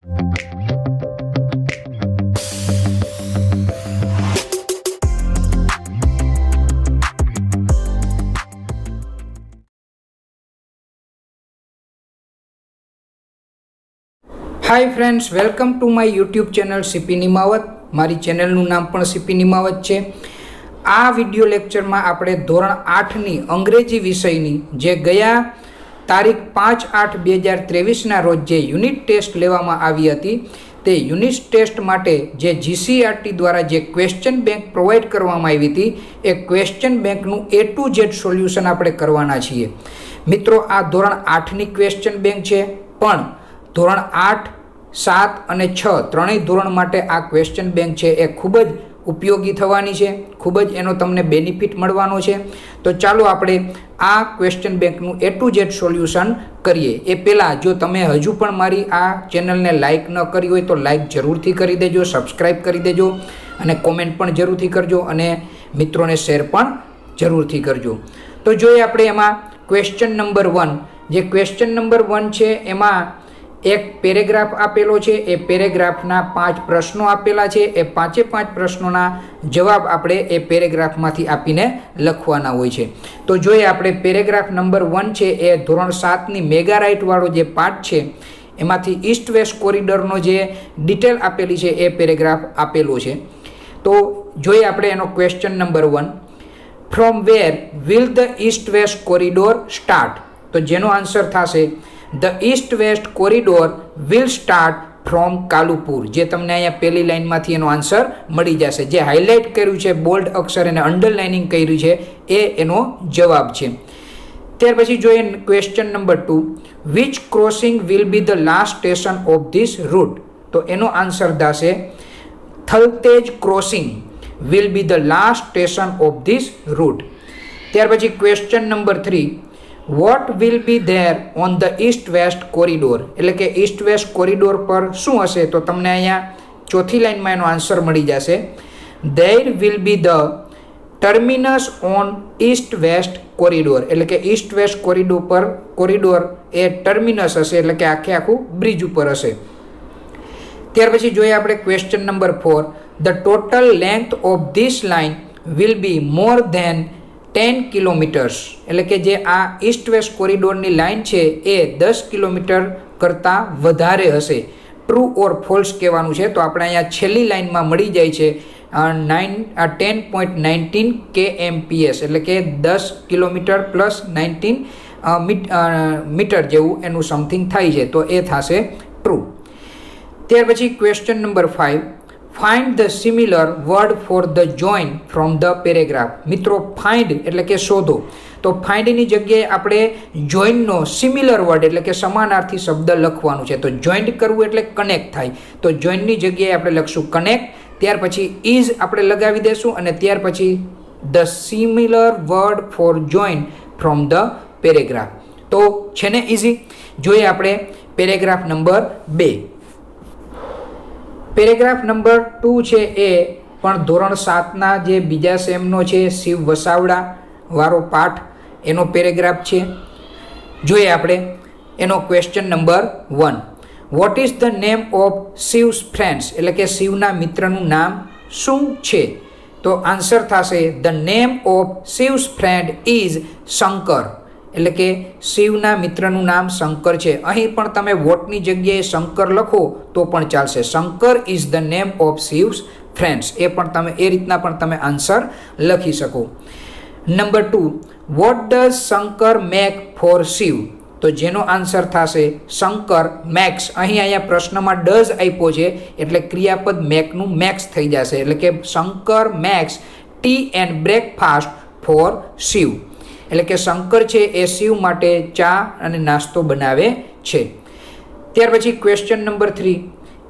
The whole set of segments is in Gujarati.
Hi friends, welcome to my YouTube channel CP Nimavat. मारी चैनलનું નામ પણ सीपी निमावत છે। આ વિડિયો લેક્ચરમાં આપણે ધોરણ 8ની અંગ્રેજી વિષયની જે ગયા તારીખ 5/8/2023ના રોજ જે યુનિટ ટેસ્ટ લેવામાં આવી હતી તે યુનિટ ટેસ્ટ માટે જે જીસીઆરટી દ્વારા જે ક્વેશ્ચન બેંક પ્રોવાઈડ કરવામાં આવી હતી એ ક્વેશ્ચન બેંકનું A to Z સોલ્યુશન આપણે કરવાના છીએ। મિત્રો, આ ધોરણ 8ની ક્વેશ્ચન બેંક છે, પણ ધોરણ 8, 7 અને 6 ત્રણેય ધોરણ માટે આ ક્વેશ્ચન બેંક છે એ ખૂબ જ ઉપયોગી થવાની છે, ખૂબ જ એનો તમને બેનિફિટ મળવાનો છે। તો ચાલો આપણે આ ક્વેશ્ચન બેંકનું A to Z સોલ્યુશન કરીએ। એ પહેલાં જો તમે હજુ પણ મારી આ ચેનલને લાઇક ન કરી હોય તો લાઇક જરૂરથી કરી દેજો, સબસ્ક્રાઈબ કરી દેજો અને કોમેન્ટ પણ જરૂરથી કરજો અને મિત્રોને શેર પણ જરૂરથી કરજો। તો જોઈએ આપણે એમાં ક્વેશ્ચન નંબર 1, જે ક્વેશ્ચન નંબર 1 છે એમાં એક પેરેગ્રાફ આપેલો છે। એ પેરેગ્રાફના 5 પ્રશ્નો આપેલા છે। એ 5 પ્રશ્નોના જવાબ આપણે એ પેરેગ્રાફમાંથી આપીને લખવાના હોય છે। તો જોઈએ આપણે પેરેગ્રાફ નંબર 1 છે એ ધોરણ 7ની મેગા રાઇટવાળો જે પાર્ટ છે એમાંથી ઈસ્ટ વેસ્ટ કોરિડોરનો જે ડિટેલ આપેલી છે એ પેરેગ્રાફ આપેલો છે। તો જોઈએ આપણે એનો question number 1, from where will the east west corridor start? તો જેનો આન્સર થશે The East West Corridor will start from Kalupur. જે તમને અહીંયા પહેલી લાઇનમાંથી એનો આન્સર મળી જશે। જે હાઇલાઇટ કર્યું છે બોલ્ડ અક્ષર અને અંડરલાઇનિંગ કર્યું છે એ એનો જવાબ છે। ત્યાર પછી જોઈએ question number 2, which crossing will be the last station of this route? તો એનો આન્સર થશે Thaltej crossing will be the last station of this route. ત્યાર પછી question number 3, what will be there on the east west corridor? એટલે કે ઈસ્ટ વેસ્ટ કોરિડોર પર શું હશે? તો તમને અહીંયા ચોથી લાઇનમાં એનો આન્સર મળી જશે there will be the terminus on East west corridor. એટલે કે ઈસ્ટ વેસ્ટ કોરિડોર એ ટર્મિનસ હશે, એટલે કે આખું બ્રિજ ઉપર હશે। ત્યાર પછી જોઈએ આપણે question number 4, the total length of this line will be more than 10 kilometres. એટલે કે જે આ ઈસ્ટ વેસ્ટ કોરિડોરની લાઇન છે એ 10 કિલોમીટર કરતાં વધારે હશે। ટ્રુ ઓર ફોલ્સ કહેવાનું છે। તો આપણે અહીંયા છેલ્લી લાઇનમાં મળી જાય છે 10.19 kmph, એટલે કે 10 કિલોમીટર પ્લસ 19 મીટર જેવું એનું સમથિંગ થાય છે, તો એ થશે ટ્રુ। ત્યાર પછી question number 5, find the similar word for the join from the paragraph. મિત્રો, ફાઇન્ડ એટલે કે શોધો, તો ફાઇન્ડની જગ્યાએ આપણે જોઈનનો સિમિલર વર્ડ એટલે કે સમાનાર્થી શબ્દ લખવાનું છે। તો જોઈન્ટ કરવું એટલે કનેક્ટ થાય, તો જોઈનની જગ્યાએ આપણે લખશું કનેક્ટ, ત્યાર પછી ઇઝ આપણે લગાવી દઈશું અને ત્યાર પછી the similar word four join from the paragraph. તો છે ને ઇઝી। જોઈએ આપણે પેરેગ્રાફ નંબર 2। પેરેગ્રાફ નંબર 2 છે એ પણ ધોરણ 7ના જે બીજા સેમનો છે શિવ વસાવડા વાળો પાઠ એનો પેરેગ્રાફ છે। જોઈએ આપણે એનો question number 1, what is the name of Shiv's friends? એટલે કે શિવના મિત્રનું નામ શું છે? તો આન્સર થશે the name of Shiv's friend is Shankar. એટલે કે શિવના મિત્રનું નામ શંકર છે। અહીં પણ તમે વોટની જગ્યાએ શંકર લખો તો પણ ચાલશે। Shankar is the name of Shiv's friends, એ પણ તમે એ રીતના પણ તમે આન્સર લખી શકો। Number 2, what does Shankar make for Shiv? તો જેનો આન્સર થશે શંકર મેક્સ। અહીંયા પ્રશ્નમાં ડઝ આપ્યો છે એટલે ક્રિયાપદ મેકનું મેક્સ થઈ જશે, એટલે કે Shankar makes tea and breakfast for Shiv. એટલે કે શંકર છે એ શિવ માટે ચા અને નાસ્તો બનાવે છે। ત્યાર પછી question number 3,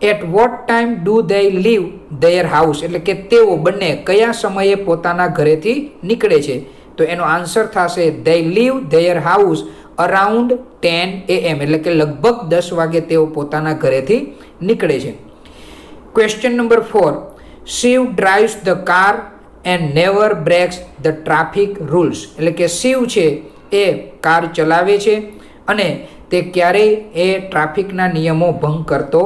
at what time do they leave their house? એટલે કે તેઓ બંને કયા સમયે પોતાના ઘરેથી નીકળે છે? તો એનો આન્સર થશે they leave their house around 10 AM, એટલે કે લગભગ 10 વાગે તેઓ પોતાના ઘરેથી નીકળે છે। Question number 4, Shiv drives the car and never breaks the traffic rules. એટલે કે શિવ છે એ કાર ચલાવે છે અને તે ક્યારેય એ ટ્રાફિકના નિયમો ભંગ કરતો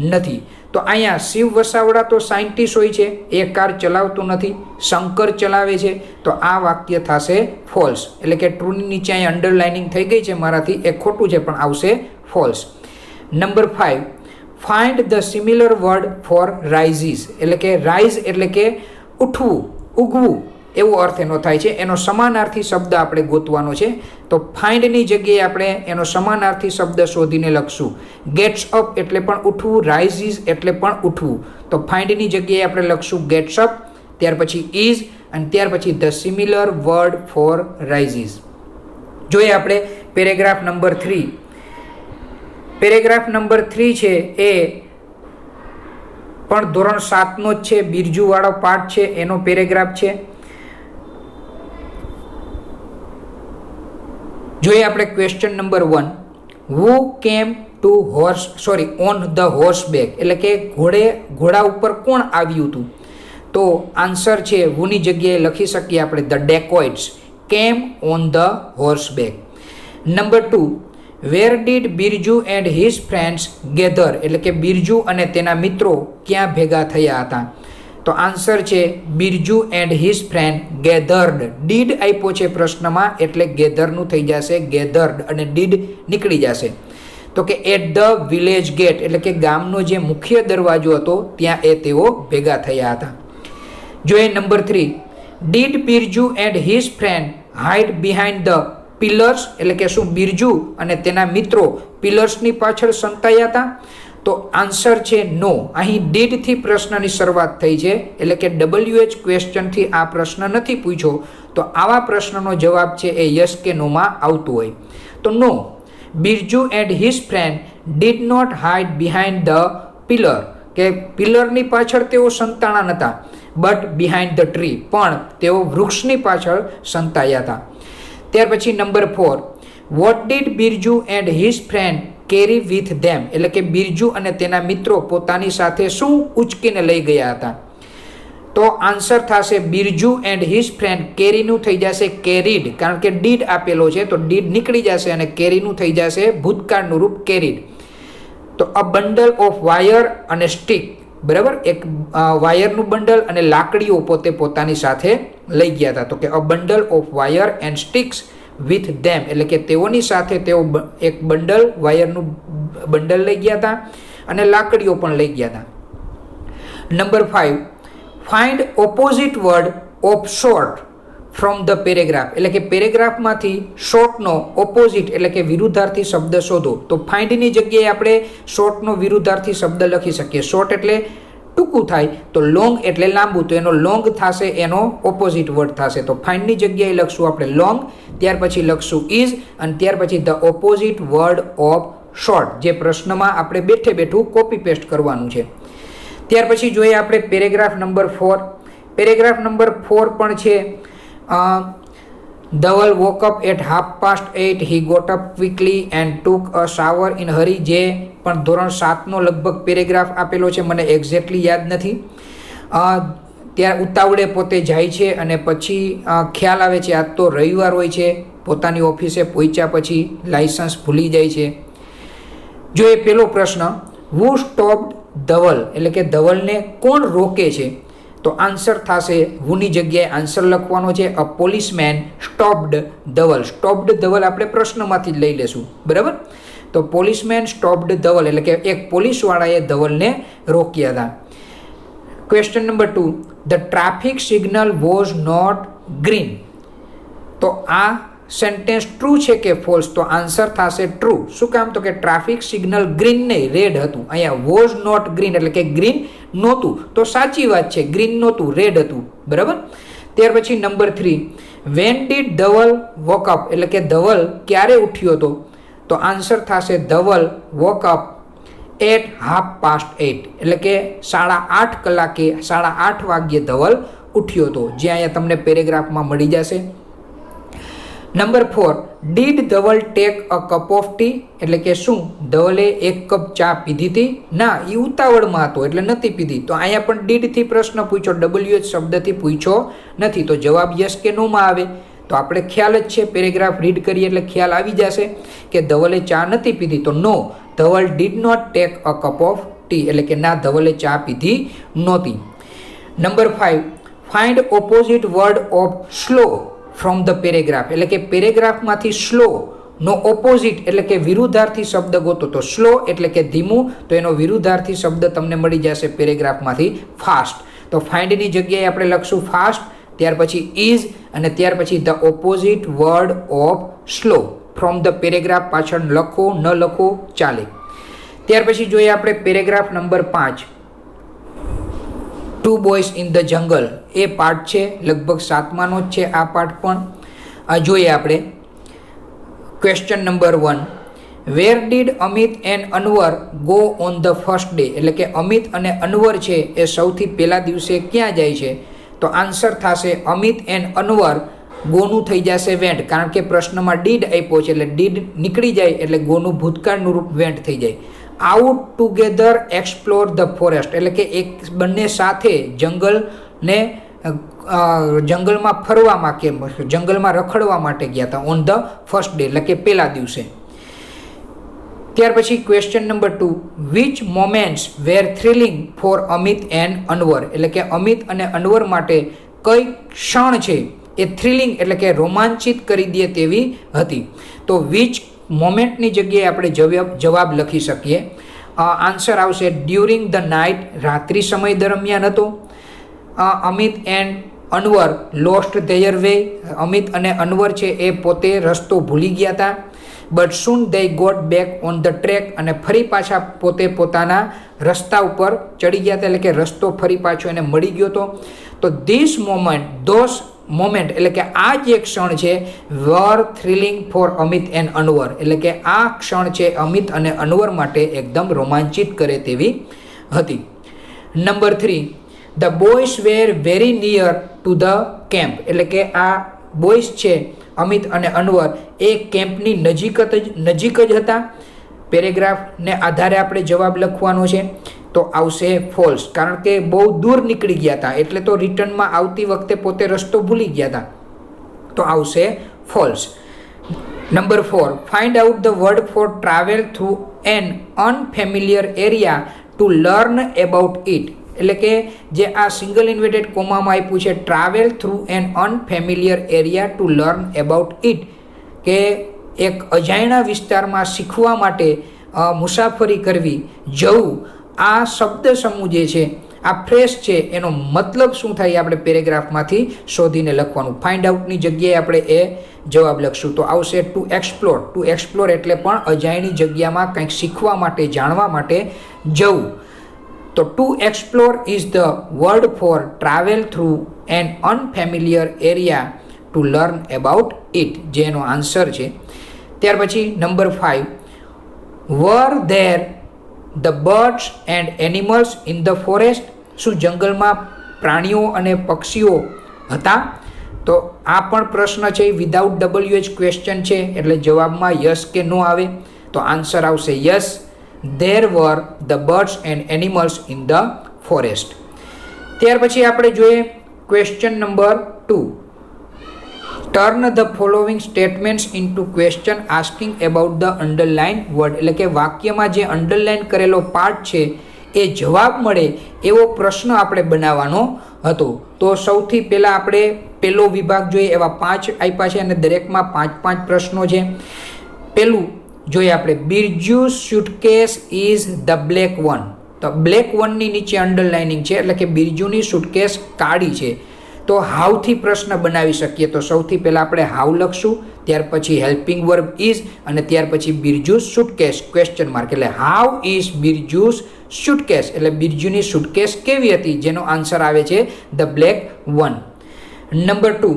નથી. તો અહીંયા શિવ વસાવડા તો સાયન્ટિસ્ટ હોય છે, એ કાર ચલાવતો નથી, શંકર ચલાવે છે, તો આ વાક્ય થશે ફોલ્સ. એટલે કે ટ્રુની નીચે અહીંયા અંડરલાઇનિંગ થઈ ગઈ છે મારાથી, એ ખોટું છે પણ આવશે false. Number 5, find the similar word for rises. એટલે કે રાઇઝ એટલે કે ઉઠવું, ઉગવું એવો અર્થ એનો થાય છે. એનો સમાનાર્થી શબ્દ આપણે ગોતવાનો છે. તો ફાઇન્ડની જગ્યાએ આપણે એનો સમાનાર્થી શબ્દ શોધીને લખશું. ગેટ્સ અપ એટલે પણ ઉઠવું, રાઇઝીસ એટલે પણ ઉઠવું. તો ફાઇન્ડની જગ્યાએ આપણે લખશું ગેટ્સ અપ, ત્યાર પછી ઇઝ, અને ત્યાર પછી ધ સિમિલર વર્ડ ફોર રાઇઝીસ. જોઈએ આપણે પેરેગ્રાફ નંબર 3. પેરેગ્રાફ નંબર 3 છે એ પણ ધોરણ 7નો જ છે, બિરજુવાળો પાઠ છે, એનો પેરેગ્રાફ છે. જોઈએ આપણે question number 1. Who came to on the હોર્સબેક. એટલે કે ઘોડા ઉપર કોણ આવ્યું હતું? તો આન્સર છે હુની જગ્યાએ લખી શકીએ આપણે the dacoits came on the horseback. Number 2, where did Birju and his friends gather. એટલે કે બિરજુ અને તેના મિત્રો ક્યાં ભેગા થયા હતા? તો આન્સર છે Birju and his friend gathered. Did આપ્યો છે પ્રશ્નમાં એટલે ગેધરનું થઈ જશે ગેધર્ડ, અને ડીડ નીકળી જશે. તો કે એટ ધ વિલેજ ગેટ એટલે કે ગામનો જે મુખ્ય દરવાજો હતો ત્યાં એ તેઓ ભેગા થયા હતા. જોઈએ number 3. Did Birju and his friend hide behind the pillars. એટલે કે શું બિરજુ અને તેના મિત્રો પિલર્સની પાછળ સંતાયા હતા? તો આન્સર છે નો. અહીં ડીડથી પ્રશ્નની શરૂઆત થઈ છે, એટલે કે WH ક્વેશ્ચનથી આ પ્રશ્ન નથી પૂછ્યો. તો આવા પ્રશ્નનો જવાબ છે એ યસ કે નોમાં આવતું હોય. તો no, Birju and his friend did not hide behind the pillar. કે પિલરની પાછળ તેઓ સંતાણા નહોતા, બટ બિહાઇન્ડ ધ ટ્રી, પણ તેઓ વૃક્ષની પાછળ સંતાયા હતા. ત્યાર પછી number 4. What did Birju and his friend carry with them. એટલે કે બિરજુ અને તેના મિત્રો પોતાની સાથે શું ઉચકીને લઈ ગયા હતા? તો આન્સર થશે બિરજુ એન્ડ હિઝ ફ્રેન્ડ કેરીનું થઈ જશે કેરીડ, કારણ કે ડીડ આપેલો છે તો ડીડ નીકળી જશે અને કેરીનું થઈ જશે ભૂતકાળનું રૂપ કેરીડ. તો અ બંડલ ઓફ વાયર અને સ્ટીક. બરાબર, એક વાયરનું બંડલ અને લાકડીઓ પોતે પોતાની સાથે લઈ ગયા હતા. તો કે a bundle of wire and sticks with them. એટલે કે તેઓની સાથે તેઓ એક બંડલ, વાયરનું બંડલ લઈ ગયા હતા અને લાકડીઓ પણ લઈ ગયા હતા. Number 5. Find opposite word of short from the paragraph. એટલે કે પેરેગ્રાફમાંથી શોર્ટનો ઓપોઝિટ એટલે કે વિરુદ્ધાર્થી શબ્દ શોધો. તો ફાઇન્ડની જગ્યાએ આપણે શોર્ટનો વિરુદ્ધાર્થી શબ્દ લખી શકીએ. શોર્ટ એટલે ટૂંકું થાય, તો લોંગ એટલે લાંબુ, તો એનો લોંગ થશે, એનો ઓપોઝિટ વર્ડ થશે. તો ફાઇન્ડની જગ્યાએ લખશું આપણે લોંગ, ત્યાર પછી લખશું ઇઝ, અને ત્યાર પછી the opposite word of short, જે પ્રશ્નમાં આપણે બેઠે બેઠું કોપી પેસ્ટ કરવાનું છે. ત્યાર પછી જોઈએ આપણે પેરેગ્રાફ નંબર 4. પેરેગ્રાફ નંબર 4 પણ છે Dhaval woke up at 8:30. He got up quickly and took a shower in hurry. જે પણ ધોરણ 7નો લગભગ પેરેગ્રાફ આપેલો છે, મને એક્ઝેક્ટલી યાદ નથી. ત્યાં ઉતાવળે પોતે જાય છે અને પછી ખ્યાલ આવે છે આજ તો રવિવાર હોય છે. પોતાની ઓફિસે પહોંચ્યા પછી લાયસન્સ ભૂલી જાય છે. જો એ પેલો પ્રશ્ન, હુ સ્ટોપ્ડ ધવલ. એટલે કે ધવલને કોણ રોકે છે? તો આન્સર થશે હુની જગ્યાએ આન્સર લખવાનો છે a policeman stopped Dhaval. Stopped Dhaval આપણે પ્રશ્નમાંથી જ લઈ લેશું. બરાબર, તો પોલીસમેન સ્ટોપ્ડ ધવલ એટલે કે એક પોલીસવાળાએ ધવલને રોક્યા હતા. Question number 2. The traffic signal was not green. તો આ સેન્ટેન્સ ટ્રુ છે કે ફોલ્સ? તો આન્સર થશે ટ્રુ. શું કામ? તો કે ટ્રાફિક સિગ્નલ ગ્રીન નહીં, રેડ હતું. અહીંયા વોઝ નોટ ગ્રીન એટલે કે ગ્રીન નહોતું, તો સાચી વાત છે, ગ્રીન નહોતું, રેડ હતું. બરાબર. ત્યાર પછી number 3. When did Dhaval woke up. એટલે કે ધવલ ક્યારે ઉઠ્યો હતો? તો આન્સર થશે ધવલ વોક અપ એટ 8:30. એટલે કે 8:30 કલાકે, 8:30 વાગ્યે ધવલ ઉઠ્યો હતો, જે અહીંયા તમને પેરેગ્રાફમાં મળી જશે. Number 4. Did Dhaval tech a cup of tea. એટલે કે શું ધવલે એક કપ ચા પીધી હતી? ના, એ ઉતાવળમાં હતો એટલે નથી પીધી. તો અહીંયા પણ ડીડથી પ્રશ્ન પૂછ્યો, WH શબ્દથી પૂછ્યો નથી. તો જવાબ યસ કે નોમાં આવે. તો આપણે ખ્યાલ જ છે, પેરેગ્રાફ રીડ કરીએ એટલે ખ્યાલ આવી જશે કે ધવલે ચા નથી પીધી. તો no, Dhaval did not take a cup of tea એટલે કે ના ધવલે ચા પીધી નહોતી. Number 5, find opposite word of slow from the paragraph એટલે કે પેરેગ્રાફમાંથી સ્લો નો ઓપોઝિટ એટલે કે વિરુદ્ધાર્થી શબ્દ ગોતો. તો સ્લો એટલે કે ધીમું, તો એનો વિરુદ્ધાર્થી શબ્દ તમને મળી જશે પેરેગ્રાફમાંથી ફાસ્ટ. તો ફાઇન્ડની જગ્યાએ આપણે લખશું ફાસ્ટ, ત્યાર પછી ઇઝ અને ત્યાર પછી the opposite word of slow from the paragraph. પાછળ લખો ન લખો ચાલે. ત્યાર પછી જોઈએ આપણે paragraph number 5, 2 boys in the jungle. A part છે, લગભગ 7માનો જ છે આ પાર્ટ પણ. જોઈએ આપણે question number 1, where did Amit and Anwar go on the first day એટલે કે અમિત અને અનવર છે એ સૌથી પહેલા દિવસે ક્યાં જાય છે? તો આન્સર થશે અમિત એન્ડ અનવર ગોનું થઈ જશે વેન્ટ, કારણ કે પ્રશ્નમાં ડીડ આપ્યો છે એટલે ડીડ નીકળી જાય એટલે ગોનું ભૂતકાળનું રૂપ વેન્ટ થઈ જાય. Out together explore the forest એટલે કે બંને સાથે જંગલમાં ફરવામાં કે જંગલમાં રખડવા માટે ગયા હતા ઓન ધ ફર્સ્ટ ડે એટલે કે પહેલા દિવસે. ત્યાર પછી question number 2, which moments were thrilling for Amit and Anwar એટલે કે અમિત અને અનવર માટે કઈ ક્ષણ છે એ થ્રિલિંગ એટલે કે રોમાંચિત કરી દે તેવી હતી? તો વિચ મોમેન્ટની જગ્યાએ આપણે જવાબ લખી શકીએ. આન્સર આવશે ડ્યુરિંગ ધ નાઇટ, રાત્રિ સમય દરમિયાન હતો. Amit and Anwar lost their way Amit અને અનવર છે એ પોતે રસ્તો ભૂલી ગયા હતા. But soon they got back on the track અને ફરી પાછા પોતે પોતાના રસ્તા ઉપર ચડી ગયા હતા એટલે કે રસ્તો ફરી પાછો એને મળી ગયો હતો. તો ધીસ મોમેન્ટ એટલે કે આ જે ક્ષણ છે very thrilling for Amit and Anwar એટલે કે આ ક્ષણ છે અમિત અને અનવર માટે એકદમ રોમાંચિત કરે તેવી હતી. Number 3, the boys wear very near to the camp એટલે કે આ બોયઝ છે અમિત અને અનવર એ કેમ્પની નજીક જ હતા. પેરેગ્રાફને આધારે આપણે જવાબ લખવાનો છે. તો આવશે ફોલ્સ, કારણ કે બહુ દૂર નીકળી ગયા હતા એટલે તો રિટર્નમાં આવતી વખતે પોતે રસ્તો ભૂલી ગયા હતા. તો આવશે false. Number 4, find out the word for travel through an unfamiliar area to learn about it એટલે કે જે આ સિંગલ ઇન્વર્ટેડ કોમામાં આપ્યું છે travel through an unfamiliar area to learn about it કે એક અજાણ્યા વિસ્તારમાં શીખવા માટે મુસાફરી કરવી, જવું. આ શબ્દ સમૂહ જે છે આ ફ્રેશ છે એનો મતલબ શું થાય આપણે પેરેગ્રાફમાંથી શોધીને લખવાનું. ફાઇન્ડ આઉટની જગ્યાએ આપણે એ જવાબ લખશું. તો આવશે ટુ એક્સપ્લોર એટલે પણ અજાણ્યા જગ્યામાં કંઈક શીખવા માટે, જાણવા માટે જવું. તો to explore is the word for travel through an unfamiliar area to learn about it જે એનો આન્સર છે. ત્યાર પછી number 5, were there the birds and animals in the forest શું જંગલમાં પ્રાણીઓ અને પક્ષીઓ હતા? તો આ પણ પ્રશ્ન છે, વિધાઉટ WH ક્વેશ્ચન છે એટલે જવાબમાં યસ કે નો આવે. તો આન્સર આવશે yes, there were the birds and animals in the forest. ત્યાર પછી આપણે જોઈએ question number 2, turn the following statements into question asking about the underline word એટલે કે વાક્યમાં જે અંડરલાઇન કરેલો પાર્ટ છે એ જવાબ મળે એવો પ્રશ્ન આપણે બનાવવાનો હતો. તો સૌથી પહેલાં આપણે પહેલો વિભાગ જોઈએ, એવા 5 આપ્યા છે અને દરેકમાં 5 પ્રશ્નો છે. પહેલું જોઈએ આપણે, Birju's suitcase is the black one. તો બ્લેક વનની નીચે અંડરલાઇનિંગ છે એટલે કે બિરજુની સુટકેસ કાળી છે. તો હાઉથી પ્રશ્ન બનાવી શકીએ. તો સૌથી પહેલાં આપણે હાઉ લખશું, ત્યાર પછી હેલ્પિંગ વર્બ ઇઝ અને ત્યાર પછી બિરજુસ સુટકેસ ક્વેશ્ચન માર્ક એટલે હાઉ ઇઝ બિરજુસ સુટકેસ એટલે બિરજુની સુટકેસ કેવી હતી જેનો આન્સર આવે છે the black one. Number 2,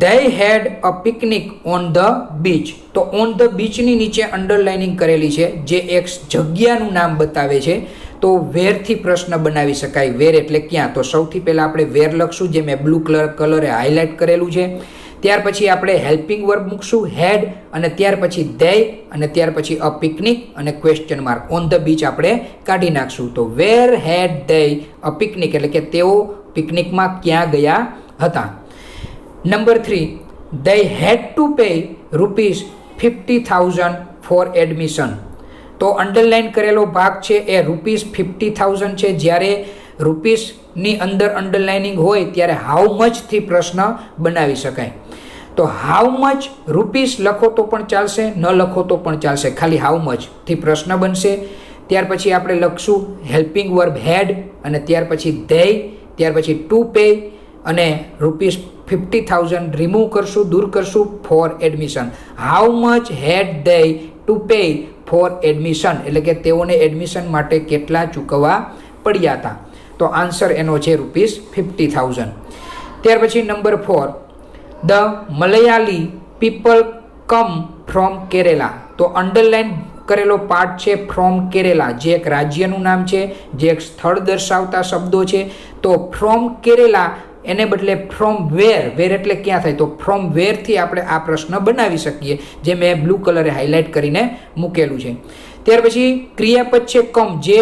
they had a picnic on the beach. તો ઓન ધ બીચની નીચે અંડરલાઇનિંગ કરેલી છે જે એક જગ્યાનું નામ બતાવે છે. તો વેરથી પ્રશ્ન બનાવી શકાય. વેર એટલે ક્યાં? તો સૌથી પહેલાં આપણે વેર લખશું જે મેં બ્લુ કલરે હાઇલાઇટ કરેલું છે. ત્યાર પછી આપણે હેલ્પિંગ વર્બ મૂકશું હેડ અને ત્યાર પછી they અને ત્યાર પછી અ પિકનિક અને question mark on the beach આપણે કાઢી નાખશું. તો વેર હેડ they અ પિકનિક એટલે કે તેઓ પિકનિકમાં ક્યાં ગયા હતા. Number 3, they had to pay ₹50,000 for admission. તો અંડરલાઇન કરેલો ભાગ છે એ ₹50,000 છે. જ્યારે રૂપીસની અંદર અંડરલાઇનિંગ હોય ત્યારે હાઉ મચથી પ્રશ્ન બનાવી શકાય. તો હાઉ મચ રૂપીસ લખો તો પણ ચાલશે, ન લખો તો પણ ચાલશે, ખાલી હાઉ મચથી પ્રશ્ન બનશે. ત્યાર પછી આપણે લખશું હેલ્પિંગ વર્બ હેડ, અને ત્યાર પછી ધેય, ત્યાર પછી ટુ પે, અને ₹50,000 રિમૂવ કરશું, દૂર કરશું for admission. How much had they to pay for admission, એટલે કે તેઓને એડમિશન માટે કેટલા ચૂકવવા પડ્યા હતા. તો આન્સર એનો છે ₹50,000. ત્યાર પછી number 4, the Malayali people come from Kerala. તો અંડરલાઇન કરેલો પાર્ટ છે ફ્રોમ કેરેલા, જે એક રાજ્યનું નામ છે, જે એક સ્થળ દર્શાવતા શબ્દો છે. તો ફ્રોમ કેરેલા એને બદલે ફ્રોમ વેર, વેર એટલે ક્યાં થાય, તો ફ્રોમ વેરથી આપણે આ પ્રશ્ન બનાવી શકીએ, જે મેં બ્લુ કલરે હાઇલાઇટ કરીને મૂકેલું છે. ત્યાર પછી ક્રિયાપદ છે કમ, જે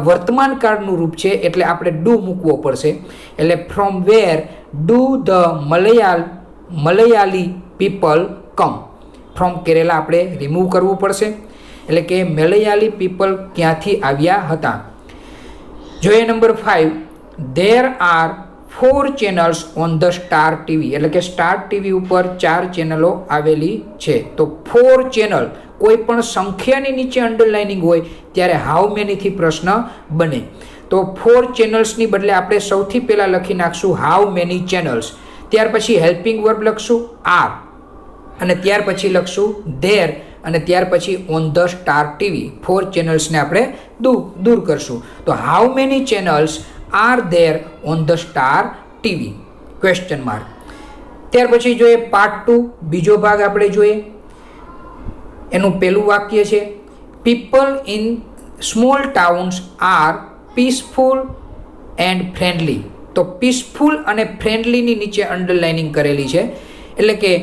વર્તમાન કાળનું રૂપ છે, એટલે આપણે ડુ મૂકવો પડશે. એટલે from where do the Malayali people come. From Kerala આપણે રિમૂવ કરવું પડશે, એટલે કે મલયાલી પીપલ ક્યાંથી આવ્યા હતા. જોઈએ number 5, there are 4 channels on the star TV. એટલે કે સ્ટાર ટીવી ઉપર 4 ચેનલો આવેલી છે. તો 4 ચેનલ, કોઈ પણ સંખ્યાની નીચે અંડરલાઇનિંગ હોય ત્યારે હાઉ મેનીથી પ્રશ્ન બને. તો 4 ચેનલ્સની બદલે આપણે સૌથી પહેલાં લખી નાખશું હાઉ મેની ચેનલ્સ. ત્યાર પછી હેલ્પિંગ વર્બ લખશું આર, અને ત્યાર પછી લખશું ધેર, અને ત્યાર પછી ઓન ધ સ્ટાર ટીવી. 4 ચેનલ્સને આપણે દૂર કરશું. તો how many channels R there on the star TV? Question mark. ત્યાર પછી જોઈએ પાર્ટ 2, બીજો ભાગ આપણે જોઈએ. એનું પહેલું વાક્ય છે people in small towns are peaceful and friendly. તો પીસફુલ અને ફ્રેન્ડલીની નીચે અંડરલાઇનિંગ કરેલી છે, એટલે કે